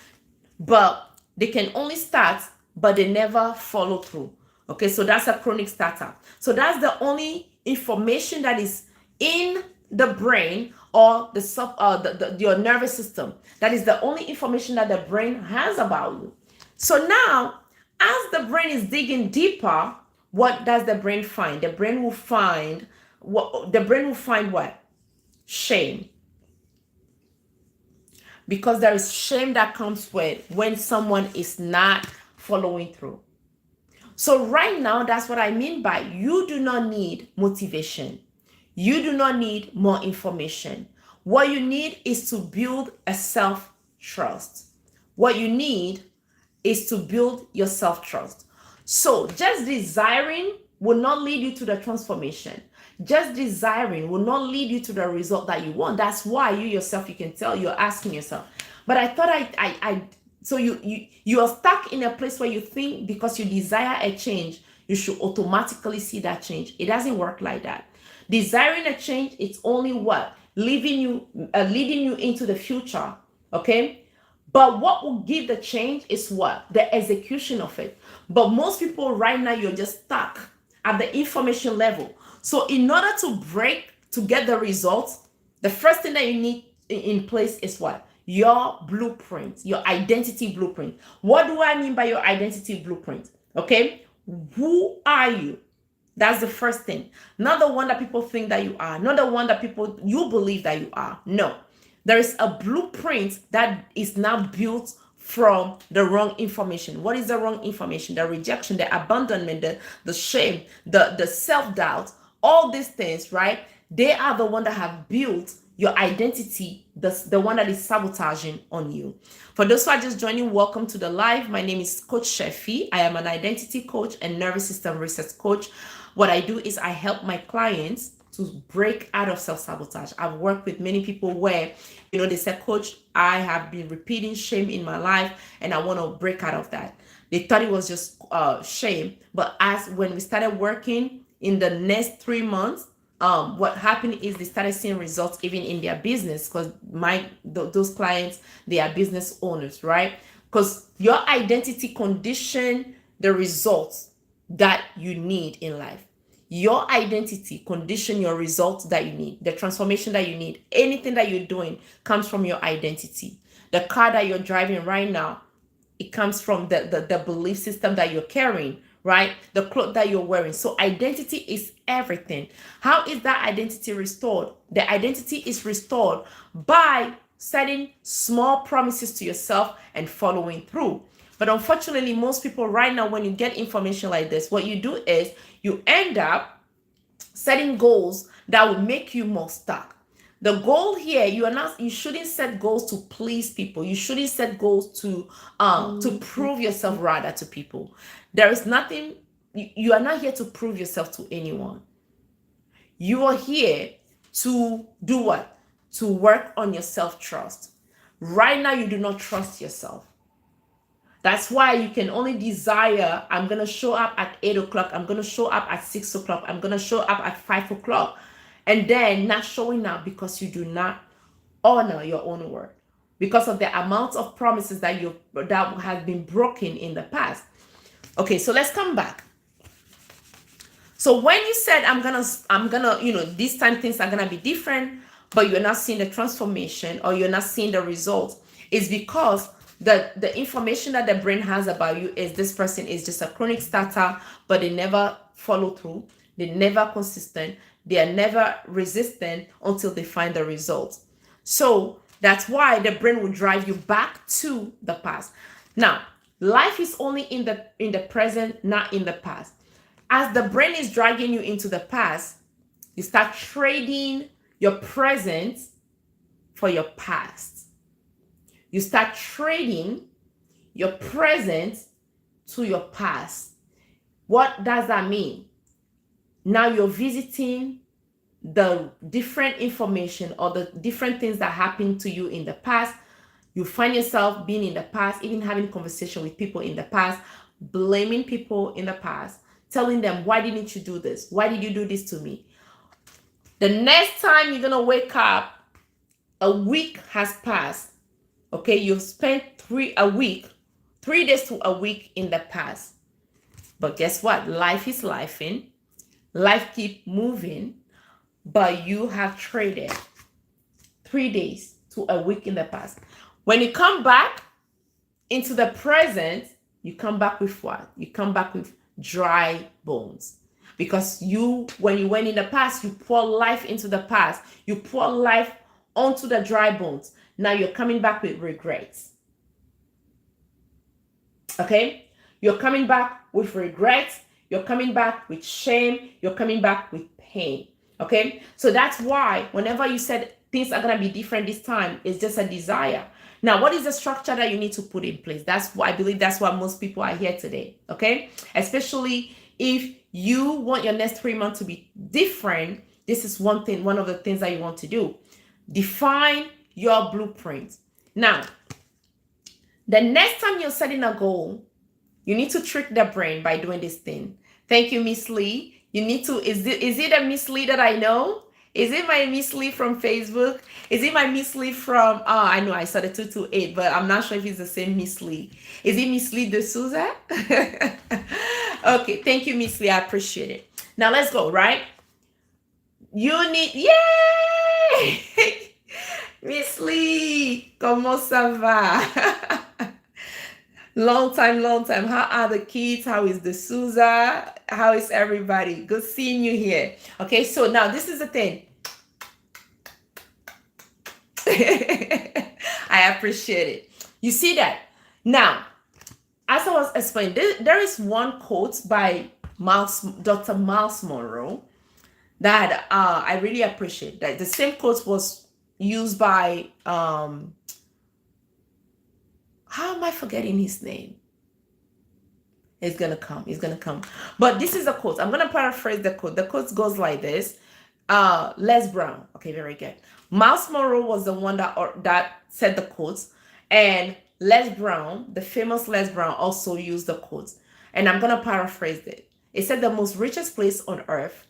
but they can only start, but they never follow through. Okay? So that's a chronic starter. So that's the only information that is in the brain, or your nervous system. That is the only information that the brain has about you. So now, as the brain is digging deeper, what does the brain find? The brain will find what? Shame. Because there is shame that comes with when someone is not following through. So right now, that's what I mean by you do not need motivation. You do not need more information. What you need is to build a self-trust. What you need is to build your self-trust. So just desiring will not lead you to the transformation. Just desiring will not lead you to the result that you want. That's why you yourself, you can tell, you're asking yourself, but I thought so you are stuck in a place where you think because you desire a change, you should automatically see that change. It doesn't work like that. Desiring a change, it's only what? Leading you into the future. Okay? But what will give the change is what? The execution of it. But most people right now, you're just stuck at the information level. So in order to get the results, the first thing that you need in place is what? Your blueprint, your identity blueprint. What do I mean by your identity blueprint? Okay? Who are you? That's the first thing. Not the one that people think that you are. Not the one that you believe that you are. No. There is a blueprint that is now built from the wrong information. What is the wrong information? The rejection, the abandonment, the shame, the self-doubt, all these things, right? They are the one that have built your identity, the one that is sabotaging on you. For those who are just joining, welcome to the live. My name is Coach Chefi. I am an identity coach and nervous system research coach. What I do is I help my clients to break out of self-sabotage. I've worked with many people where, they said, Coach, I have been repeating shame in my life and I want to break out of that. They thought it was just shame. But when we started working in the next 3 months, what happened is they started seeing results even in their business, because those clients, they are business owners, right? because your identity condition the results that you need in life. Your identity condition your results that you need, the transformation that you need. Anything that you're doing comes from your identity. The car that you're driving right now, it comes from the belief system that you're carrying, right? The clothes that you're wearing. So identity is everything. How is that identity restored? The identity is restored by setting small promises to yourself and following through. But unfortunately, most people right now, when you get information like this, what you do is you end up setting goals that will make you more stuck. The goal here, you shouldn't set goals to please people. You shouldn't set goals to prove yourself rather to people. There is nothing, you are not here to prove yourself to anyone. You are here to do what? To work on your self-trust. Right now, you do not trust yourself. That's why you can only desire, I'm going to show up at 8 o'clock. I'm going to show up at 6 o'clock. I'm going to show up at 5 o'clock. And then not showing up because you do not honor your own word. Because of the amount of promises that have been broken in the past. Okay, so let's come back. So when you said, I'm gonna, this time things are gonna be different, but you're not seeing the transformation or you're not seeing the results, is because the information that the brain has about you is this person is just a chronic starter, but they never follow through. They're never consistent. They are never resistant until they find the results. So that's why the brain will drive you back to the past. Now, life is only in the present, not in the past. As the brain is dragging you into the past, you start trading your present for your past. You start trading your present to your past. What does that mean? Now you're visiting the different information or the different things that happened to you in the past. You find yourself being in the past, even having conversation with people in the past, blaming people in the past, telling them, why didn't you do this? Why did you do this to me? The next time you're going to wake up, a week has passed. Okay, you've spent 3 days to a week in the past. But guess what? Life is lifing. Life keep moving. But you have traded 3 days to a week in the past. When you come back into the present, you come back with what? You come back with dry bones. Because when you went in the past, you pour life into the past. You pour life onto the dry bones. Now you're coming back with regrets. Okay? You're coming back with regrets. You're coming back with shame. You're coming back with pain. Okay? So that's why whenever you said things are going to be different this time, it's just a desire. Now, what is the structure that you need to put in place? I believe that's why most people are here today. Okay? Especially if you want your next 3 months to be different, this is one of the things that you want to do. Define your blueprint. Now, the next time you're setting a goal, you need to trick the brain by doing this thing. Thank you, Miss Lee. You need to, is it a Miss Lee that I know? Is it my Miss Lee from Facebook? Is it my Miss Lee from, I know I saw the 228, but I'm not sure if it's the same Miss Lee. Is it Miss Lee de Souza? Okay, thank you, Miss Lee. I appreciate it. Now let's go, right? You need, yay! Miss Lee, comment ça va? Long time. How are the kids? How is the Souza? How is everybody? Good seeing you here. Okay, so now this is the thing. I appreciate it. You see that? Now, as I was explaining, there is one quote by Dr. Miles Monroe that I really appreciate. That the same quote was used by how am I forgetting his name? It's gonna come. But this is a quote. I'm gonna paraphrase the quote. The quote goes like this. Les Brown. Okay, very good. Miles Monroe was the one that said the quotes, and Les Brown, the famous Les Brown, also used the quotes. And I'm gonna paraphrase it. It said the most richest place on earth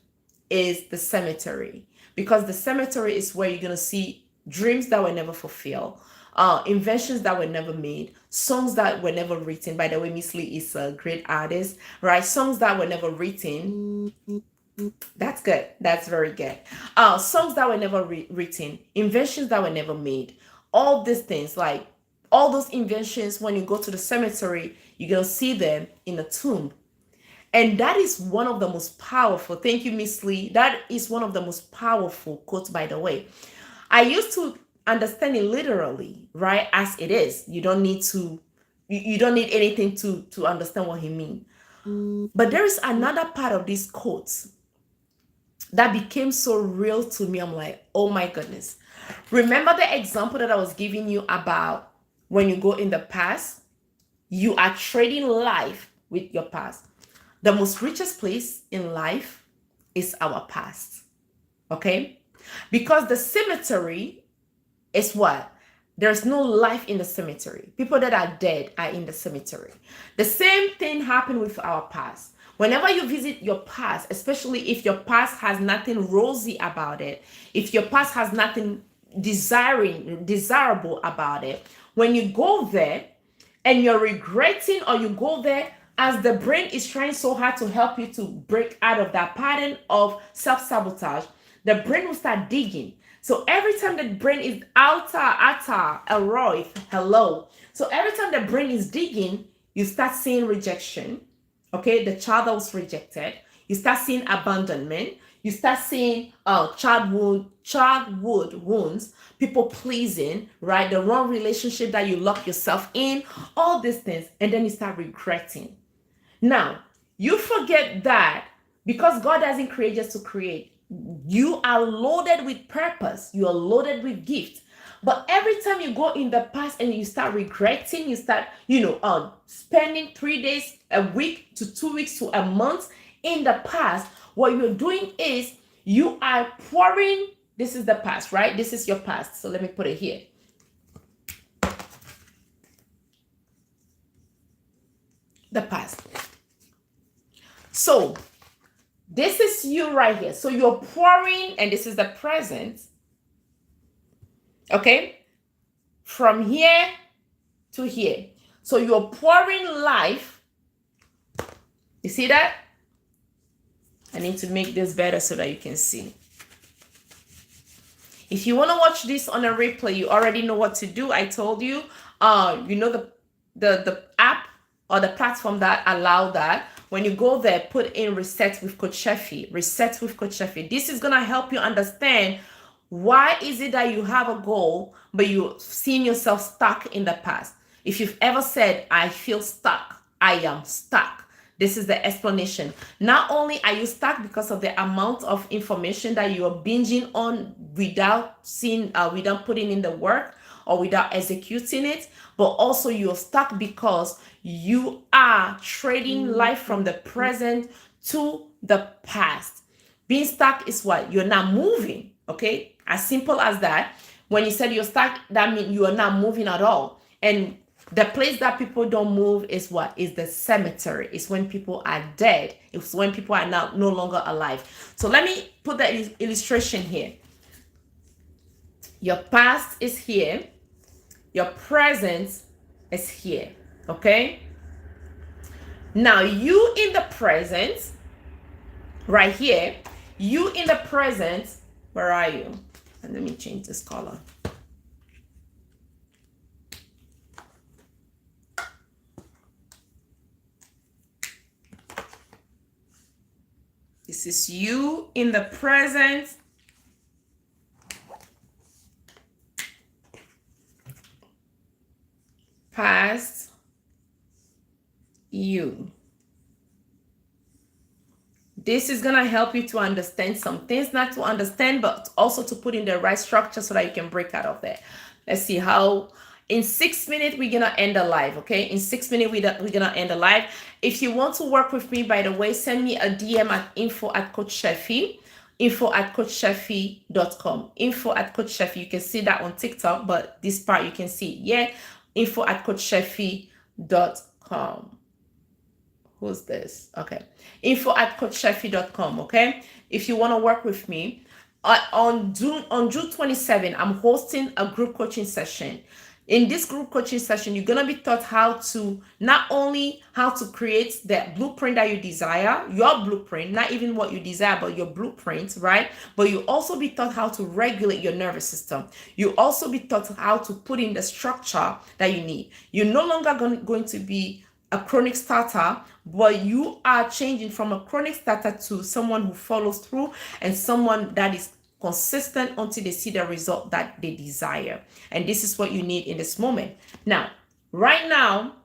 is the cemetery, because the cemetery is where you're gonna see dreams that were never fulfilled, inventions that were never made, songs that were never written. By the way, Miss Lee is a great artist, right? Songs that were never written. That's good. That's very good. Songs that were never written, inventions that were never made. All these things, like all those inventions, when you go to the cemetery, you're gonna see them in a tomb. And that is one of the most powerful. Thank you, Miss Lee. That is one of the most powerful quotes, by the way. I used to understand it literally, right? As it is. You don't need to, you don't need anything to understand what he means. But there is another part of these quotes that became so real to me. I'm like, oh my goodness. Remember the example that I was giving you about when you go in the past, you are trading life with your past. The most richest place in life is our past. Okay? Because the cemetery is what? There's no life in the cemetery. People that are dead are in the cemetery. The same thing happened with our past. Whenever you visit your past, especially if your past has nothing rosy about it, if your past has nothing desirable about it, when you go there and you're regretting, or you go there as the brain is trying so hard to help you to break out of that pattern of self-sabotage, the brain will start digging. So every time the brain is hello. So every time the brain is digging, you start seeing rejection. Okay, the child that was rejected. You start seeing abandonment. You start seeing childhood wounds, people pleasing, right? The wrong relationship that you lock yourself in, all these things, and then you start regretting. Now, you forget that because God doesn't create just to create. You are loaded with purpose. You are loaded with gifts. But every time you go in the past and you start regretting, you start, spending 3 days, a week to 2 weeks to a month in the past, what you're doing is you are pouring, this is the past, right? This is your past. So let me put it here. The past. So this is you right here. So you're pouring, and this is the present. Okay? From here to here. So you're pouring life. You see that? I need to make this better so that you can see. If you want to watch this on a replay, you already know what to do. I told you, the app or the platform that allow that. When you go there, put in Reset with Coach Chefi. Reset with Coach Chefi. This is going to help you understand why is it that you have a goal, but you've seen yourself stuck in the past. If you've ever said, I feel stuck, I am stuck. This is the explanation. Not only are you stuck because of the amount of information that you are binging on without seeing, without putting in the work or without executing it, but also you're stuck because you are trading life from the present to the past. Being stuck is what? You're not moving, okay? As simple as that. When you said you're stuck, that means you are not moving at all. And the place that people don't move is what? Is the cemetery. It's when people are dead. It's when people are now no longer alive. So let me put that illustration here. Your past is here. Your present is here. Okay? Now you in the present, right here, you in the present, where are you? And let me change this color. This is you in the present. Past you. This is going to help you to understand some things, not to understand, but also to put in the right structure so that you can break out of there. Let's see how. In 6 minutes, we're going to end the live, okay? In 6 minutes, we're going to end the live. If you want to work with me, by the way, send me a DM at info@coachchefi, info@coachchefi.com, info@coachchefi. You can see that on TikTok, but this part you can see, yeah, info@coachchefi.com. Who's this? Okay. info@coachchefi.com, okay? If you want to work with me, on June 27, I'm hosting a group coaching session. In this group coaching session, you're going to be taught how to, not only how to create that blueprint that you desire, your blueprint, not even what you desire, but your blueprint, right? But you also be taught how to regulate your nervous system. You also be taught how to put in the structure that you need. You're no longer going to be a chronic starter, but you are changing from a chronic starter to someone who follows through and someone that is consistent until they see the result that they desire. And this is what you need in this moment. Now, right now,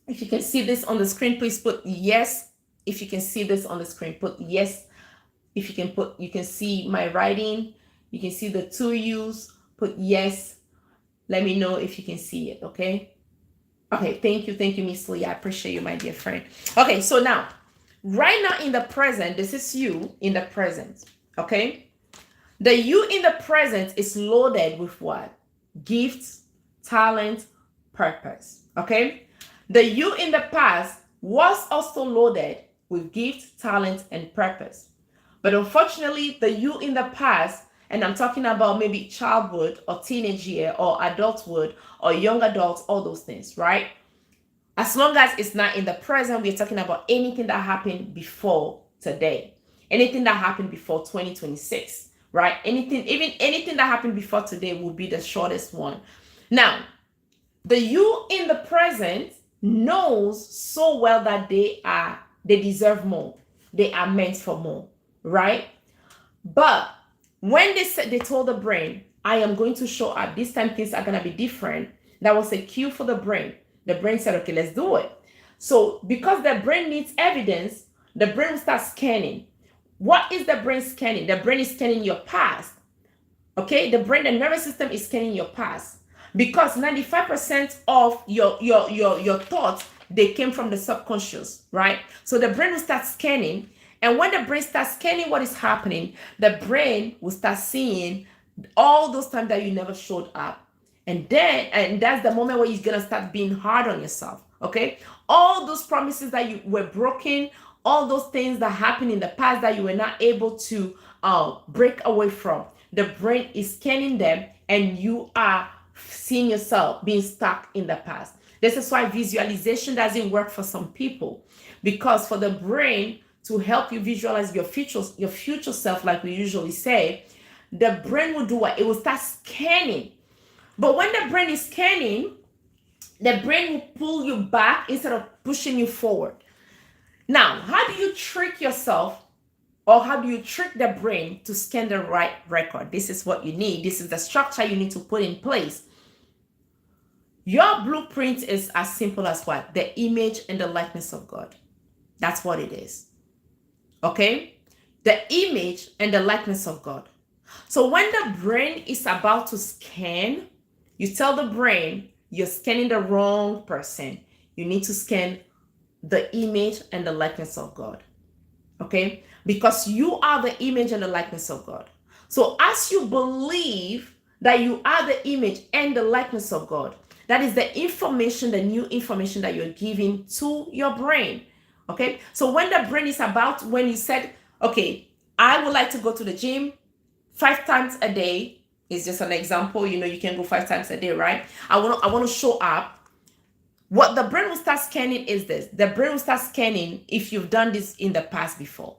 if you can see this on the screen, please put yes. If you can see this on the screen, put yes. If you can put, you can see my writing. You can see the two U's, put yes. Let me know if you can see it, okay? Okay, thank you, Miss Lee. I appreciate you, my dear friend. Okay, so now, right now in the present, this is you in the present, okay? The you in the present is loaded with what? Gifts, talent, purpose, okay? The you in the past was also loaded with gifts, talent, and purpose. But unfortunately, the you in the past, and I'm talking about maybe childhood or teenage year or adulthood or young adults, all those things, right? As long as it's not in the present, we're talking about anything that happened before today, anything that happened before 2026. Right? Anything that happened before today will be the shortest one. Now, the you in the present knows so well that they deserve more. They are meant for more, right? But when they told the brain, I am going to show up, this time things are gonna be different, that was a cue for the brain. The brain said, okay, let's do it. So because the brain needs evidence, the brain will start scanning. What is the brain scanning? The brain is scanning your past. Okay, the nervous system is scanning your past because 95% of your thoughts, they came from the subconscious, right? So the brain will start scanning, and when the brain starts scanning what is happening, the brain will start seeing all those times that you never showed up, and that's the moment where you're gonna start being hard on yourself. Okay, all those promises that you were broken, all those things that happened in the past that you were not able to break away from, the brain is scanning them, and you are seeing yourself being stuck in the past. This is why visualization doesn't work for some people, because for the brain to help you visualize your future self, like we usually say, the brain will do what? It will start scanning. But when the brain is scanning, the brain will pull you back instead of pushing you forward. Now, how do you trick yourself, or how do you trick the brain to scan the right record? This is what you need. This is the structure you need to put in place. Your blueprint is as simple as what? The image and the likeness of God. That's what it is. Okay? The image and the likeness of God. So when the brain is about to scan, you tell the brain, you're scanning the wrong person. You need to scan the image and the likeness of God. Okay? Because you are the image and the likeness of God. So as you believe that you are the image and the likeness of God, that is the information, the new information that you're giving to your brain. Okay? So when the brain is about, when you said, okay, I would like to go to the gym 5 times a day, is just an example, you can go 5 times a day, right? I want to show up. What the brain will start scanning is this. The brain will start scanning if you've done this in the past before.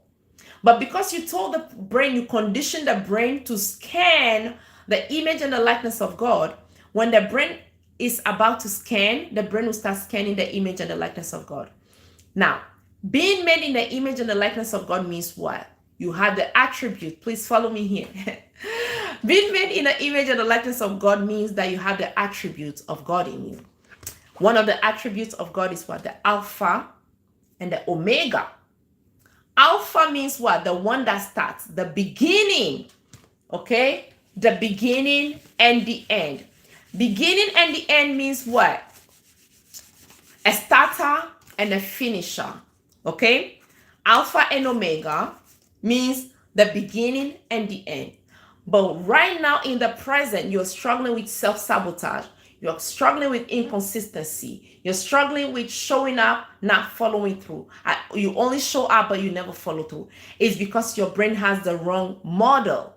But because you told the brain, you conditioned the brain to scan the image and the likeness of God, when the brain is about to scan, the brain will start scanning the image and the likeness of God. Now, being made in the image and the likeness of God means what? You have the attribute. Please follow me here. Being made in the image and the likeness of God means that you have the attributes of God in you. One of the attributes of God is what? The Alpha and the Omega. Alpha means what? The one that starts, the beginning. Okay? The beginning and the end. Beginning and the end means what? A starter and a finisher. Okay? Alpha and Omega means the beginning and the end. But right now in the present, you're struggling with self-sabotage. You're struggling with inconsistency. You're struggling with showing up, not following through. You only show up, but you never follow through. It's because your brain has the wrong model.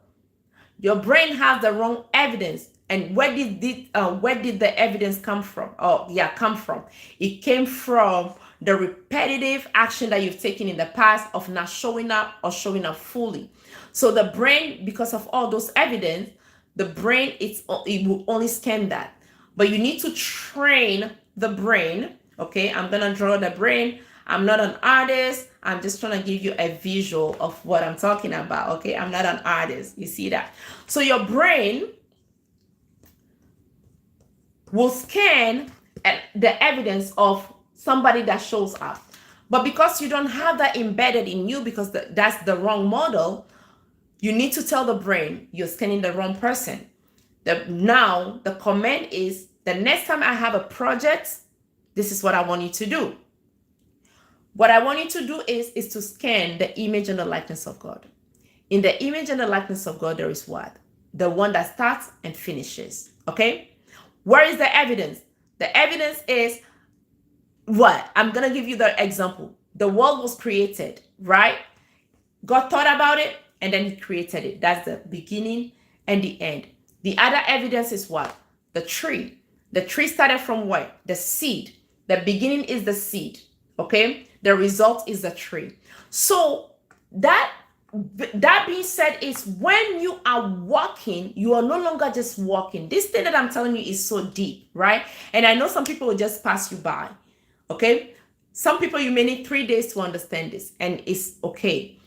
Your brain has the wrong evidence. And where did the evidence come from? Oh, yeah, come from. It came from the repetitive action that you've taken in the past of not showing up or showing up fully. So the brain, because of all those evidence, the brain it will only scan that. But you need to train the brain. Okay, I'm gonna draw the brain. I'm not an artist. I'm just trying to give you a visual of what I'm talking about. Okay, I'm not an artist. You see that? So your brain will scan the evidence of somebody that shows up. But because you don't have that embedded in you, because that's the wrong model, you need to tell the brain you're scanning the wrong person. Now, the command is, the next time I have a project, this is what I want you to do. What I want you to do is to scan the image and the likeness of God. In the image and the likeness of God, there is what? The one that starts and finishes. Okay? Where is the evidence? The evidence is what? I'm going to give you the example. The world was created, right? God thought about it and then he created it. That's the beginning and the end. The other evidence is what? The tree. The tree started from what? The seed. The beginning is the seed. Okay? The result is the tree. So that being said, is when you are walking, you are no longer just walking. This thing that I'm telling you is so deep, right? And I know some people will just pass you by. Okay? Some people, you may need 3 days to understand this, and it's okay.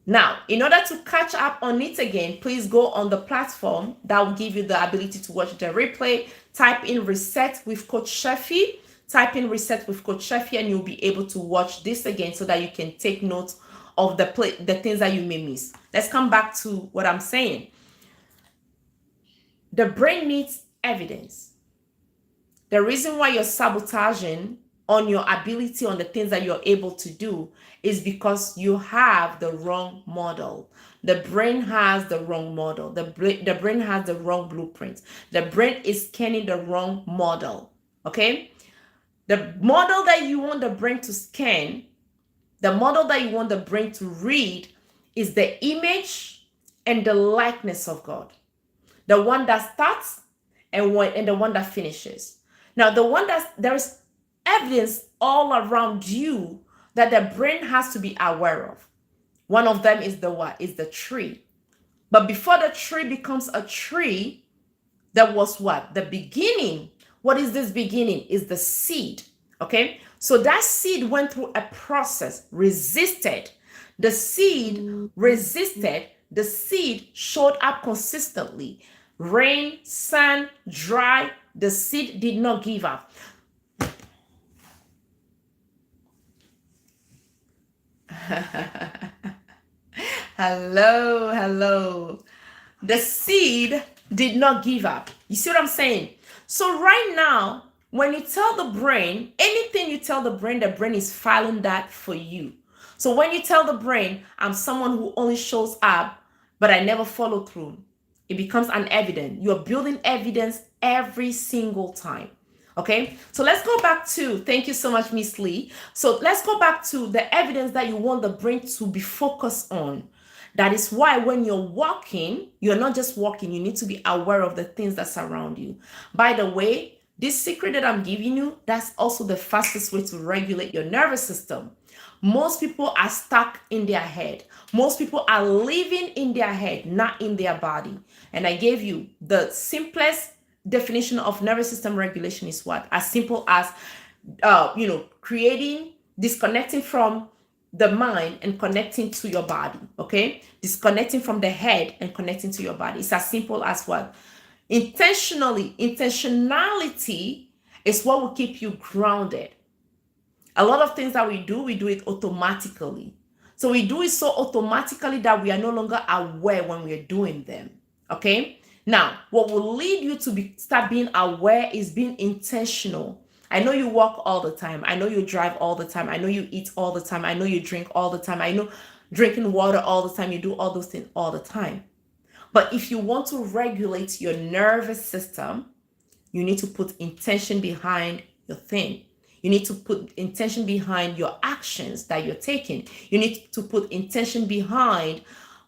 Now, in order to catch up on it again, please go on the platform that will give you the ability to watch the replay. Type in Reset with Coach Chefi. Type in Reset with Coach Chefi, and you'll be able to watch this again so that you can take note of the things that you may miss. Let's come back to what I'm saying. The brain needs evidence. The reason why you're sabotaging on your ability, on the things that you're able to do, is because you have the wrong model. The brain has the wrong model. The brain has the wrong blueprint. The brain is scanning the wrong model. Okay? The model that you want the brain to scan, the model that you want the brain to read, is the image and the likeness of God. The one that starts and the one that finishes. Now, the one there's evidence all around you that the brain has to be aware of. One of them is the what? Is the tree. But before the tree becomes a tree, there was what? The beginning. What is this beginning? Is the seed. Okay? So that seed went through a process, resisted. The seed resisted. The seed showed up consistently. Rain, sun, dry. The seed did not give up. Hello. The seed did not give up. You see what I'm saying? So right now, when you tell the brain, anything you tell the brain is filing that for you. So when you tell the brain, I'm someone who only shows up, but I never follow through, it becomes an evidence. You're building evidence every single time. Okay, so let's go back to, thank you so much, Miss Lee. So let's go back to the evidence that you want the brain to be focused on. That is why when you're walking, you're not just walking, you need to be aware of the things that surround you. By the way, this secret that I'm giving you, that's also the fastest way to regulate your nervous system. Most people are stuck in their head. Most people are living in their head, not in their body. And I gave you the simplest definition of nervous system regulation is what? As simple as, disconnecting from the mind and connecting to your body, okay? Disconnecting from the head and connecting to your body. It's as simple as what? Intentionality is what will keep you grounded. A lot of things that we do it automatically. So we do it so automatically that we are no longer aware when we are doing them, okay? Now, what will lead you to start being aware is being intentional. I know you walk all the time. I know you drive all the time. I know you eat all the time. I know you drink all the time. I know drinking water all the time. You do all those things all the time. But if you want to regulate your nervous system, you need to put intention behind your thing. You need to put intention behind your actions that you're taking. You need to put intention behind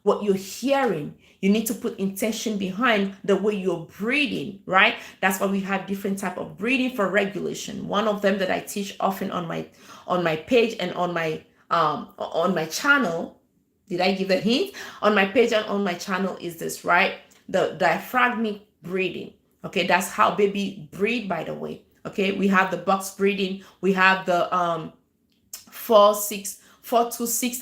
what you're hearing. You need to put intention behind the way you're breathing, right? That's why we have different type of breathing for regulation. One of them that I teach often on my page and on my channel. Did I give the hint? On my page and on my channel is this, right? The diaphragmatic breathing. Okay, that's how baby breathe, by the way. Okay, we have the box breathing, we have the 4-6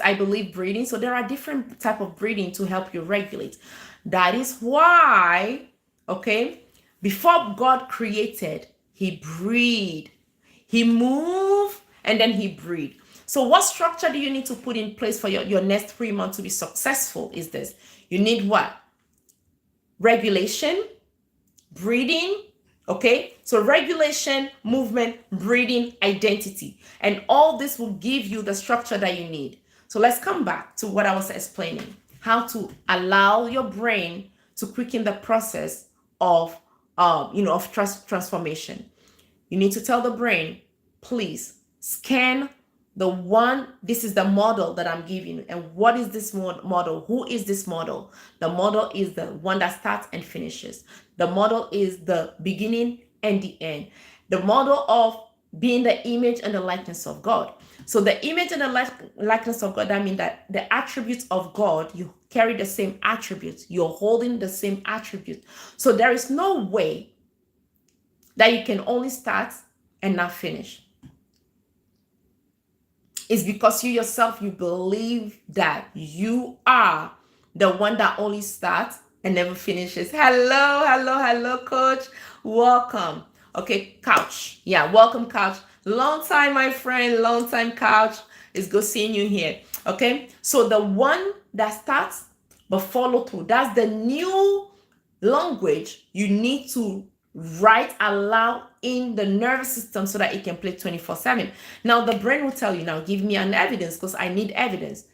I believe breathing. So there are different type of breathing to help you regulate. That is why, okay, before God created, he breathed, he moved, and then he breathed. So what structure do you need to put in place for your next 3 months to be successful is this. You need what? Regulation, breathing. Okay, so regulation, movement, breathing, identity, and all this will give you the structure that you need. So let's come back to what I was explaining, how to allow your brain to quicken the process of transformation. You need to tell the brain, please scan this is the model that I'm giving you. And what is this model? Who is this model? The model is the one that starts and finishes. The model is the beginning and the end. The model of being the image and the likeness of God. So the image and the likeness of God, that means that the attributes of God, you carry the same attributes. You're holding the same attributes. So there is no way that you can only start and not finish. It's because you yourself, you believe that you are the one that only starts and never finishes. Hello, coach. Welcome. Okay, couch. Yeah, welcome, couch. Long time, my friend. Long time, couch. It's good seeing you here. Okay, so the one that starts but follow through. That's the new language you need to write aloud in the nervous system so that it can play 24/7. Now the brain will tell you, now give me an evidence, because I need evidence.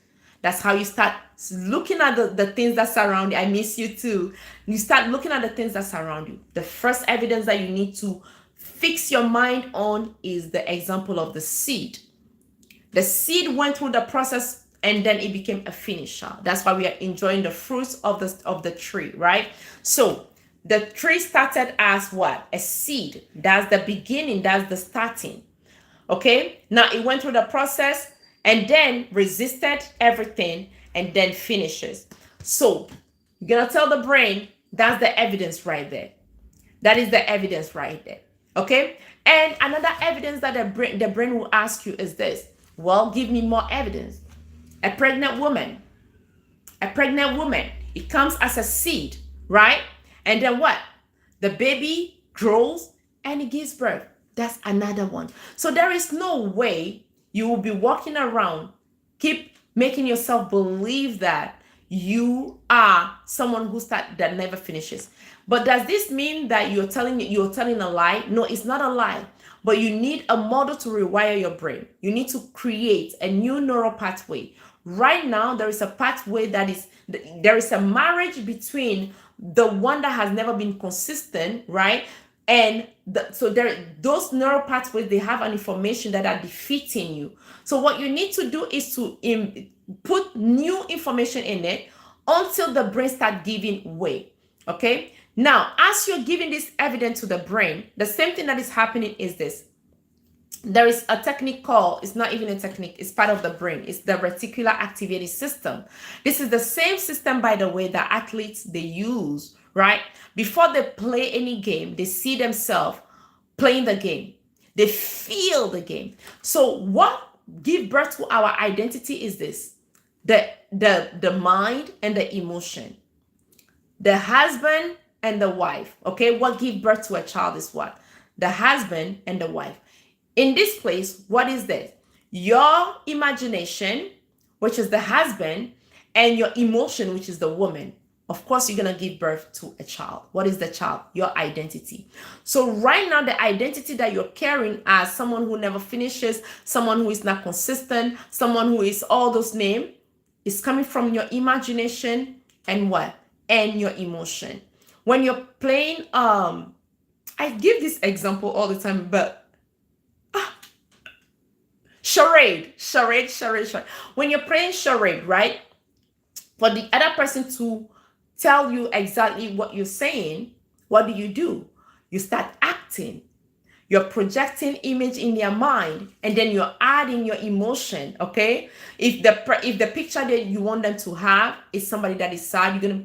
That's how you start looking at the things that surround you. I miss you too. You start looking at the things that surround you. The first evidence that you need to fix your mind on is the example of the seed. The seed went through the process and then it became a finisher. That's why we are enjoying the fruits of the tree, right? So the tree started as what? A seed. That's the beginning. That's the starting. Okay. Now it went through the process and then resisted everything and then finishes. So you're going to tell the brain, that's the evidence right there. That is the evidence right there. Okay. And another evidence that the brain will ask you is this. Well, give me more evidence. A pregnant woman, it comes as a seed, right? And then what? The baby grows and it gives birth. That's another one. So there is no way you will be walking around, keep making yourself believe that you are someone that never finishes. But does this mean that you're telling a lie? No, it's not a lie. But you need a model to rewire your brain. You need to create a new neural pathway. Right now, there is a pathway there is a marriage between the one that has never been consistent, right? And those neural pathways, they have an information that are defeating you. So what you need to do is to put new information in it until the brain starts giving way. Okay. Now, as you're giving this evidence to the brain, the same thing that is happening is this. There is a technique called, it's not even a technique, it's part of the brain. It's the reticular activating system. This is the same system, by the way, that athletes, they use, right? Before they play any game, they see themselves playing the game. They feel the game. So what gives birth to our identity is this, the mind and the emotion. The husband and the wife, okay? What gives birth to a child is what? The husband and the wife. In this place, what is this? Your imagination, which is the husband, and your emotion, which is the woman. Of course, you're going to give birth to a child. What is the child? Your identity. So right now, the identity that you're carrying as someone who never finishes, someone who is not consistent, someone who is all those names, is coming from your imagination and what? And your emotion. When you're playing, I give this example all the time, but charade. When you're playing charade, right? For the other person to tell you exactly what you're saying, what do? You start acting. You're projecting image in their mind, and then you're adding your emotion. Okay, if the picture that you want them to have is somebody that is sad, you're gonna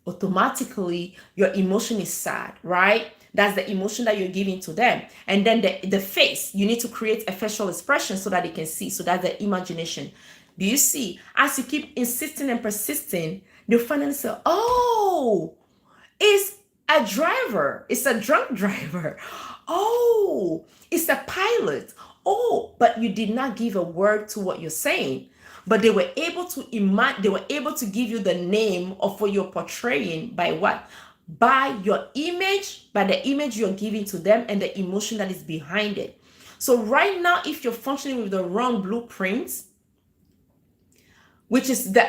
automatically, your emotion is sad, right? That's the emotion that you're giving to them. And then the face, you need to create a facial expression so that they can see. So that's the imagination. Do you see? As you keep insisting and persisting, they'll finally say, oh, it's a driver. It's a drunk driver. Oh, it's a pilot. Oh, but you did not give a word to what you're saying. But they were able to they were able to give you the name of what you're portraying by what? By your image, by the image you're giving to them and the emotion that is behind it. So right now, if you're functioning with the wrong blueprints, which is the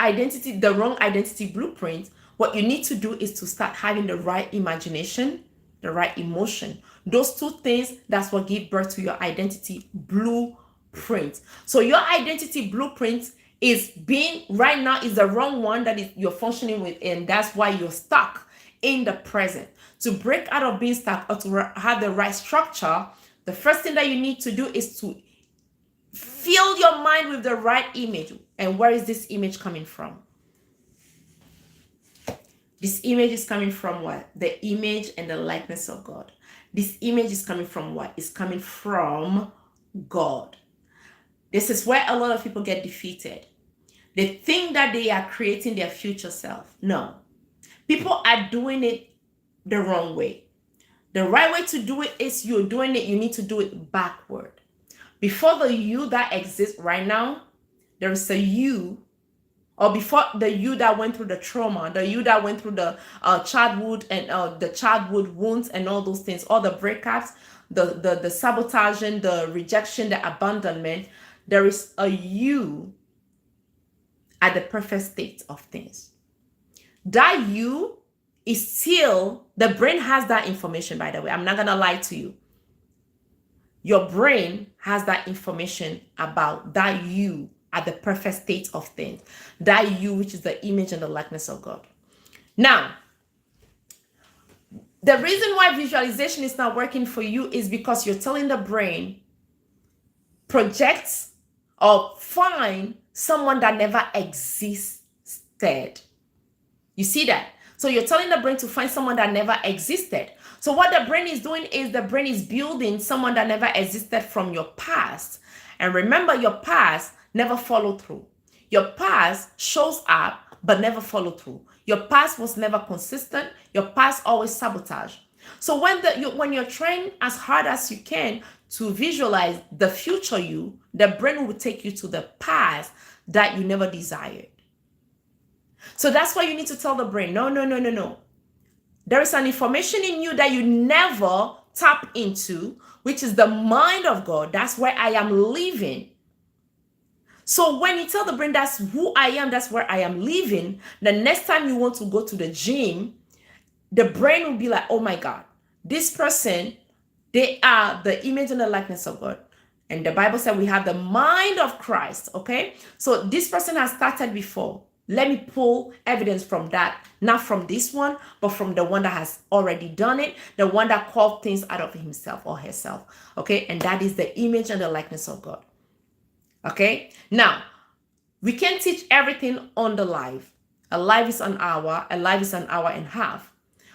wrong identity blueprint, what you need to do is to start having the right imagination, the right emotion. Those two things, that's what give birth to your identity blueprint. So your identity blueprint is being right now is the wrong one that is you're functioning with, and that's why you're stuck in the present. To break out of being stuck or to have the right structure, the first thing that you need to do is to fill your mind with the right image. And where is this image coming from? This image is coming from what? The image and the likeness of God. This image is coming from what? It's coming from God. This is where a lot of people get defeated. They think that they are creating their future self. No. People are doing it the wrong way. The right way to do it is you're doing it, you need to do it backward. Before the you that exists right now, there is a you, or before the you that went through the trauma, the you that went through the childhood and the childhood wounds and all those things, all the breakups, the sabotaging, the rejection, the abandonment, there is a you at the perfect state of things. That you is still, the brain has that information, by the way. I'm not going to lie to you. Your brain has that information about that you at the perfect state of things. That you, which is the image and the likeness of God. Now, the reason why visualization is not working for you is because you're telling the brain, project or find someone that never existed. You see that? So you're telling the brain to find someone that never existed. So what the brain is doing is the brain is building someone that never existed from your past. And remember, your past never followed through. Your past shows up but never followed through. Your past was never consistent. Your past always sabotage. So when you're trying as hard as you can to visualize the future you, the brain will take you to the past that you never desired. So that's why you need to tell the brain, no. There is an information in you that you never tap into, which is the mind of God. That's where I am living. So when you tell the brain that's who I am, that's where I am living, the next time you want to go to the gym, the brain will be like, oh my God, this person, they are the image and the likeness of God. And the Bible said we have the mind of Christ, okay? So this person has started before. Let me pull evidence from that, not from this one, but from the one that has already done it, the one that called things out of himself or herself, okay? And that is the image and the likeness of God, okay? Now, we can't teach everything on the live. A live is an hour, a live is an hour and a half.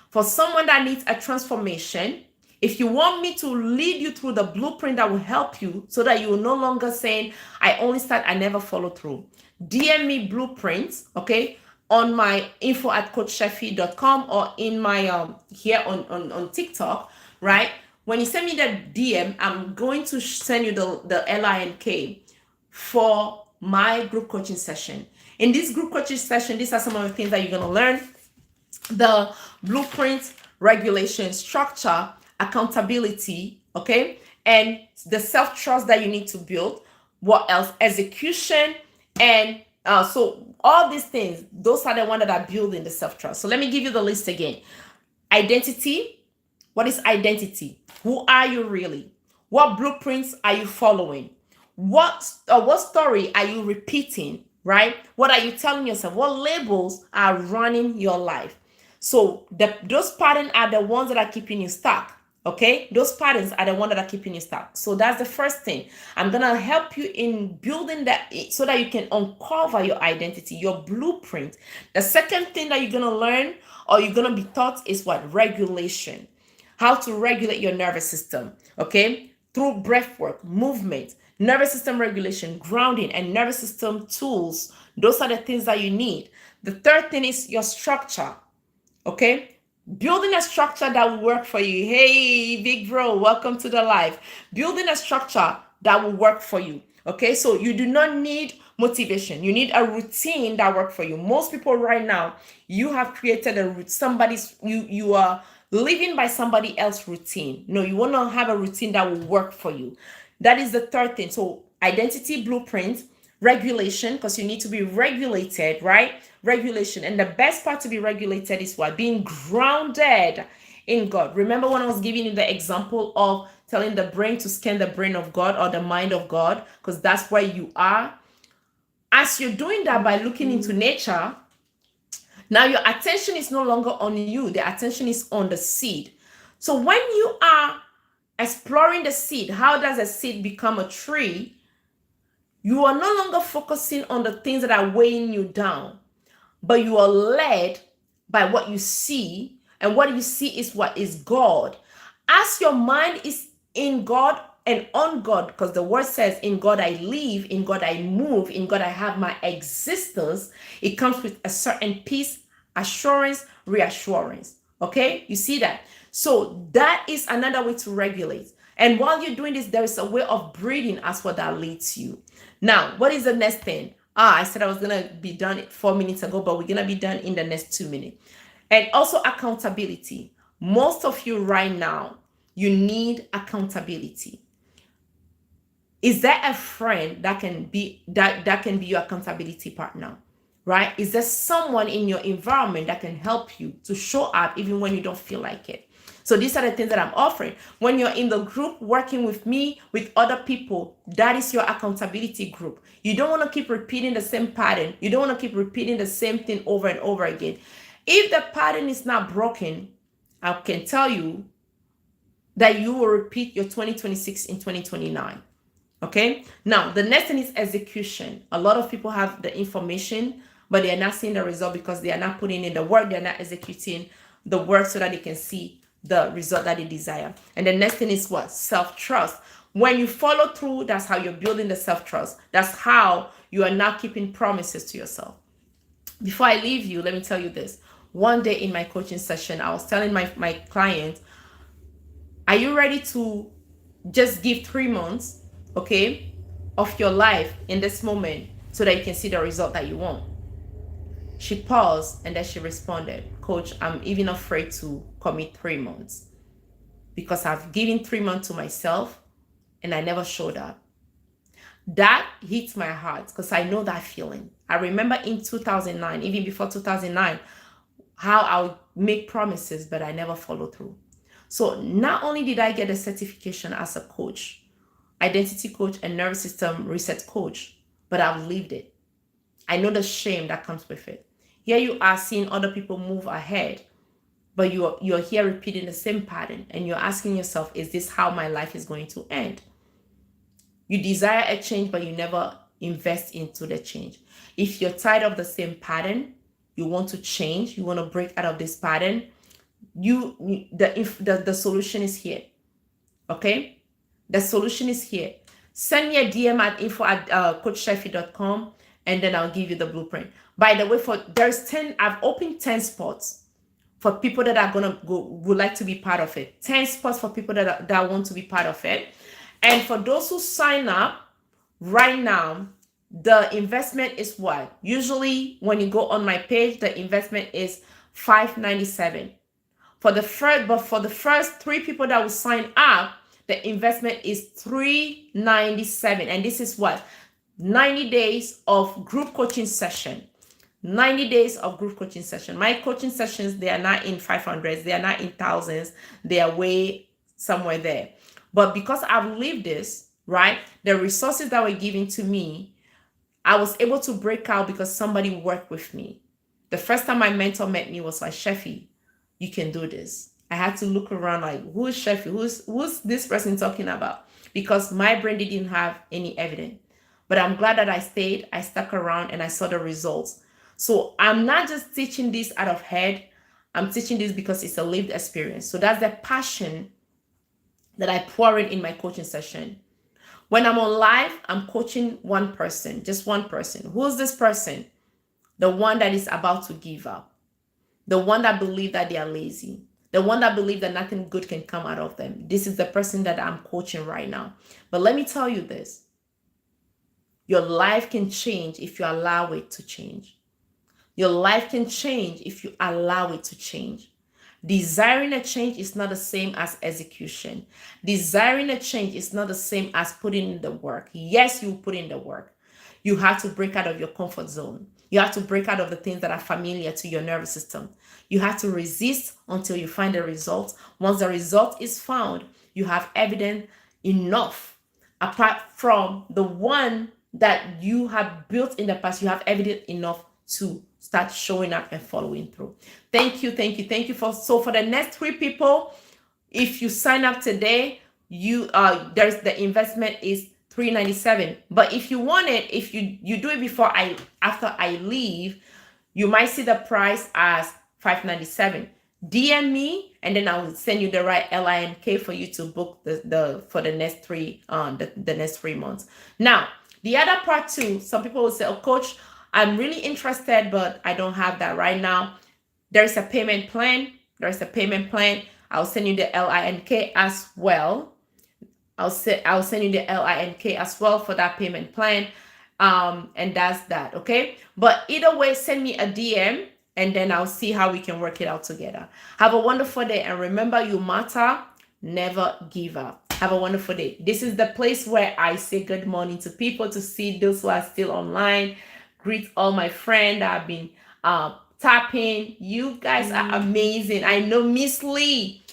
For someone that needs a transformation, if you want me to lead you through the blueprint that will help you so that you will no longer saying, I only start, I never follow through. DM me blueprints, okay, on my info@coachchefi.com or in my here on TikTok, right? When you send me the DM, I'm going to send you the link for my group coaching session. In this group coaching session, these are some of the things that you're going to learn: the blueprint, regulation, structure, accountability, okay, and the self-trust that you need to build. What else? Execution. And so all these things, those are the ones that are building the self-trust. So let me give you the list again. Identity. What is identity? Who are you really? What blueprints are you following? What story are you repeating? right? What are you telling yourself? What labels are running your life? So those patterns are the ones that are keeping you stuck. Okay, those patterns are the ones that are keeping you stuck. So that's the first thing. I'm gonna help you in building that so that you can uncover your identity, your blueprint. The second thing that you're gonna learn or you're gonna be taught is what? Regulation. How to regulate your nervous system. Okay, through breath work, movement, nervous system regulation, grounding, and nervous system tools. Those are the things that you need. The third thing is your structure. Okay, building a structure that will work for you. Hey, big bro, welcome to the live. Building a structure that will work for you. Okay, so you do not need motivation. You need a routine that works for you. Most people right now, you have created you are living by somebody else's routine. No, you want to have a routine that will work for you. That is the third thing. So identity blueprint, regulation, because you need to be regulated, right? Regulation. And the best part to be regulated is what? Being grounded in God. Remember when I was giving you the example of telling the brain to scan the brain of God or the mind of God, because that's where you are. As you're doing that by looking into nature, now your attention is no longer on you. The attention is on the seed. So when you are exploring the seed, how does a seed become a tree? You are no longer focusing on the things that are weighing you down, but you are led by what you see, and what you see is what is God. As your mind is in God and on God, because the word says, in God I live, in God I move, in God I have my existence, it comes with a certain peace, assurance, reassurance. Okay, you see that? So that is another way to regulate. And while you're doing this, there is a way of breathing as what that leads you. Now, what is the next thing? I said I was going to be done 4 minutes ago, but we're going to be done in the next 2 minutes. And also accountability. Most of you right now, you need accountability. Is there a friend that can be your accountability partner? Right? Is there someone in your environment that can help you to show up even when you don't feel like it? So these are the things that I'm offering. When you're in the group working with me, with other people, that is your accountability group. You don't want to keep repeating the same pattern. You don't want to keep repeating the same thing over and over again. If the pattern is not broken, I can tell you that you will repeat your 2026 in 2029. Okay? Now, the next thing is execution. A lot of people have the information, but they are not seeing the result because they are not putting in the work. They're not executing the work so that they can see the result that they desire. And the next thing is what? Self-trust. When you follow through, that's how you're building the self-trust. That's how you are not keeping promises to yourself. Before I leave you, let me tell you this. One day in my coaching session, I was telling my client, are you ready to just give 3 months, okay, of your life in this moment so that you can see the result that you want? She paused and then she responded, Coach, I'm even afraid to commit 3 months because I've given 3 months to myself and I never showed up. That hits my heart because I know that feeling. I remember in 2009, even before 2009, how I would make promises, but I never follow through. So not only did I get a certification as a coach, identity coach and nervous system reset coach, but I've lived it. I know the shame that comes with it. Here you are seeing other people move ahead, but you're here repeating the same pattern and you're asking yourself, is this how my life is going to end? You desire a change, but you never invest into the change. If you're tired of the same pattern, you want to change, you want to break out of this pattern, the solution is here. Okay? The solution is here. Send me a DM at info@coachchefi.com and then I'll give you the blueprint. By the way, I've opened 10 spots for people that are would like to be part of it. 10 spots for people that want to be part of it. And for those who sign up right now, the investment is what? Usually when you go on my page, the investment is $597. For the first 3 people that will sign up, the investment is $397. And this is what? 90 days of group coaching session. 90 days of group coaching session. My coaching sessions, they are not in 500s. They are not in thousands. They are way somewhere there. But because I've lived this, right? The resources that were given to me, I was able to break out because somebody worked with me. The first time my mentor met me was like, Chefi, you can do this. I had to look around like, who is Chefi? Who's this person talking about? Because my brain didn't have any evidence. But I'm glad that I stayed, I stuck around, and I saw the results. So I'm not just teaching this out of head. I'm teaching this because it's a lived experience. So that's the passion that I pour in my coaching session. When I'm on live, I'm coaching one person, just one person. Who's this person? The one that is about to give up. The one that believes that they are lazy. The one that believes that nothing good can come out of them. This is the person that I'm coaching right now. But let me tell you this. Your life can change if you allow it to change. Your life can change if you allow it to change. Desiring a change is not the same as execution. Desiring a change is not the same as putting in the work. Yes, you put in the work. You have to break out of your comfort zone. You have to break out of the things that are familiar to your nervous system. You have to resist until you find the result. Once the result is found, you have evidence enough. Apart from the one that you have built in the past, you have evidence enough to start showing up and following through. Thank you. For the next 3 people, if you sign up today, there's the investment is $397. But if you want it, if you do it after I leave, you might see the price as $597. DM me and then I will send you the right LINK for you to book for the next 3 the next 3 months. Now, the other part too, some people will say, oh, coach, I'm really interested, but I don't have that right now. There's a payment plan. I'll send you the LINK as well. I'll send you the LINK as well for that payment plan. And that's that, okay? But either way, send me a DM and then I'll see how we can work it out together. Have a wonderful day, and remember, you matter. Never give up. Have a wonderful day. This is the place where I say good morning to people, to see those who are still online. Greet all my friends that have been tapping. You guys are amazing. I know Miss Lee.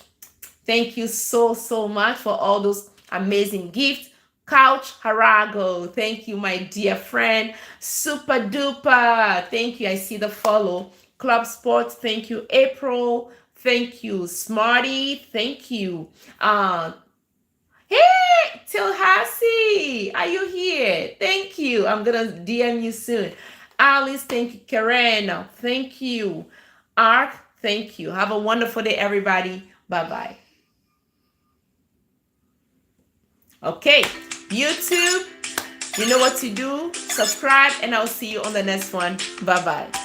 Thank you so much for all those amazing gifts. Couch Harago, thank you, my dear friend. Super duper, thank you. I see the follow. Club Sports, thank you. April, thank you. Smarty, thank you. Hey, Tilhasi, are you here? Thank you. I'm gonna DM you soon. Alice, thank you. Karen, thank you. Ark, thank you. Have a wonderful day, everybody. Bye-bye. Okay, YouTube, you know what to do. Subscribe, and I'll see you on the next one. Bye-bye.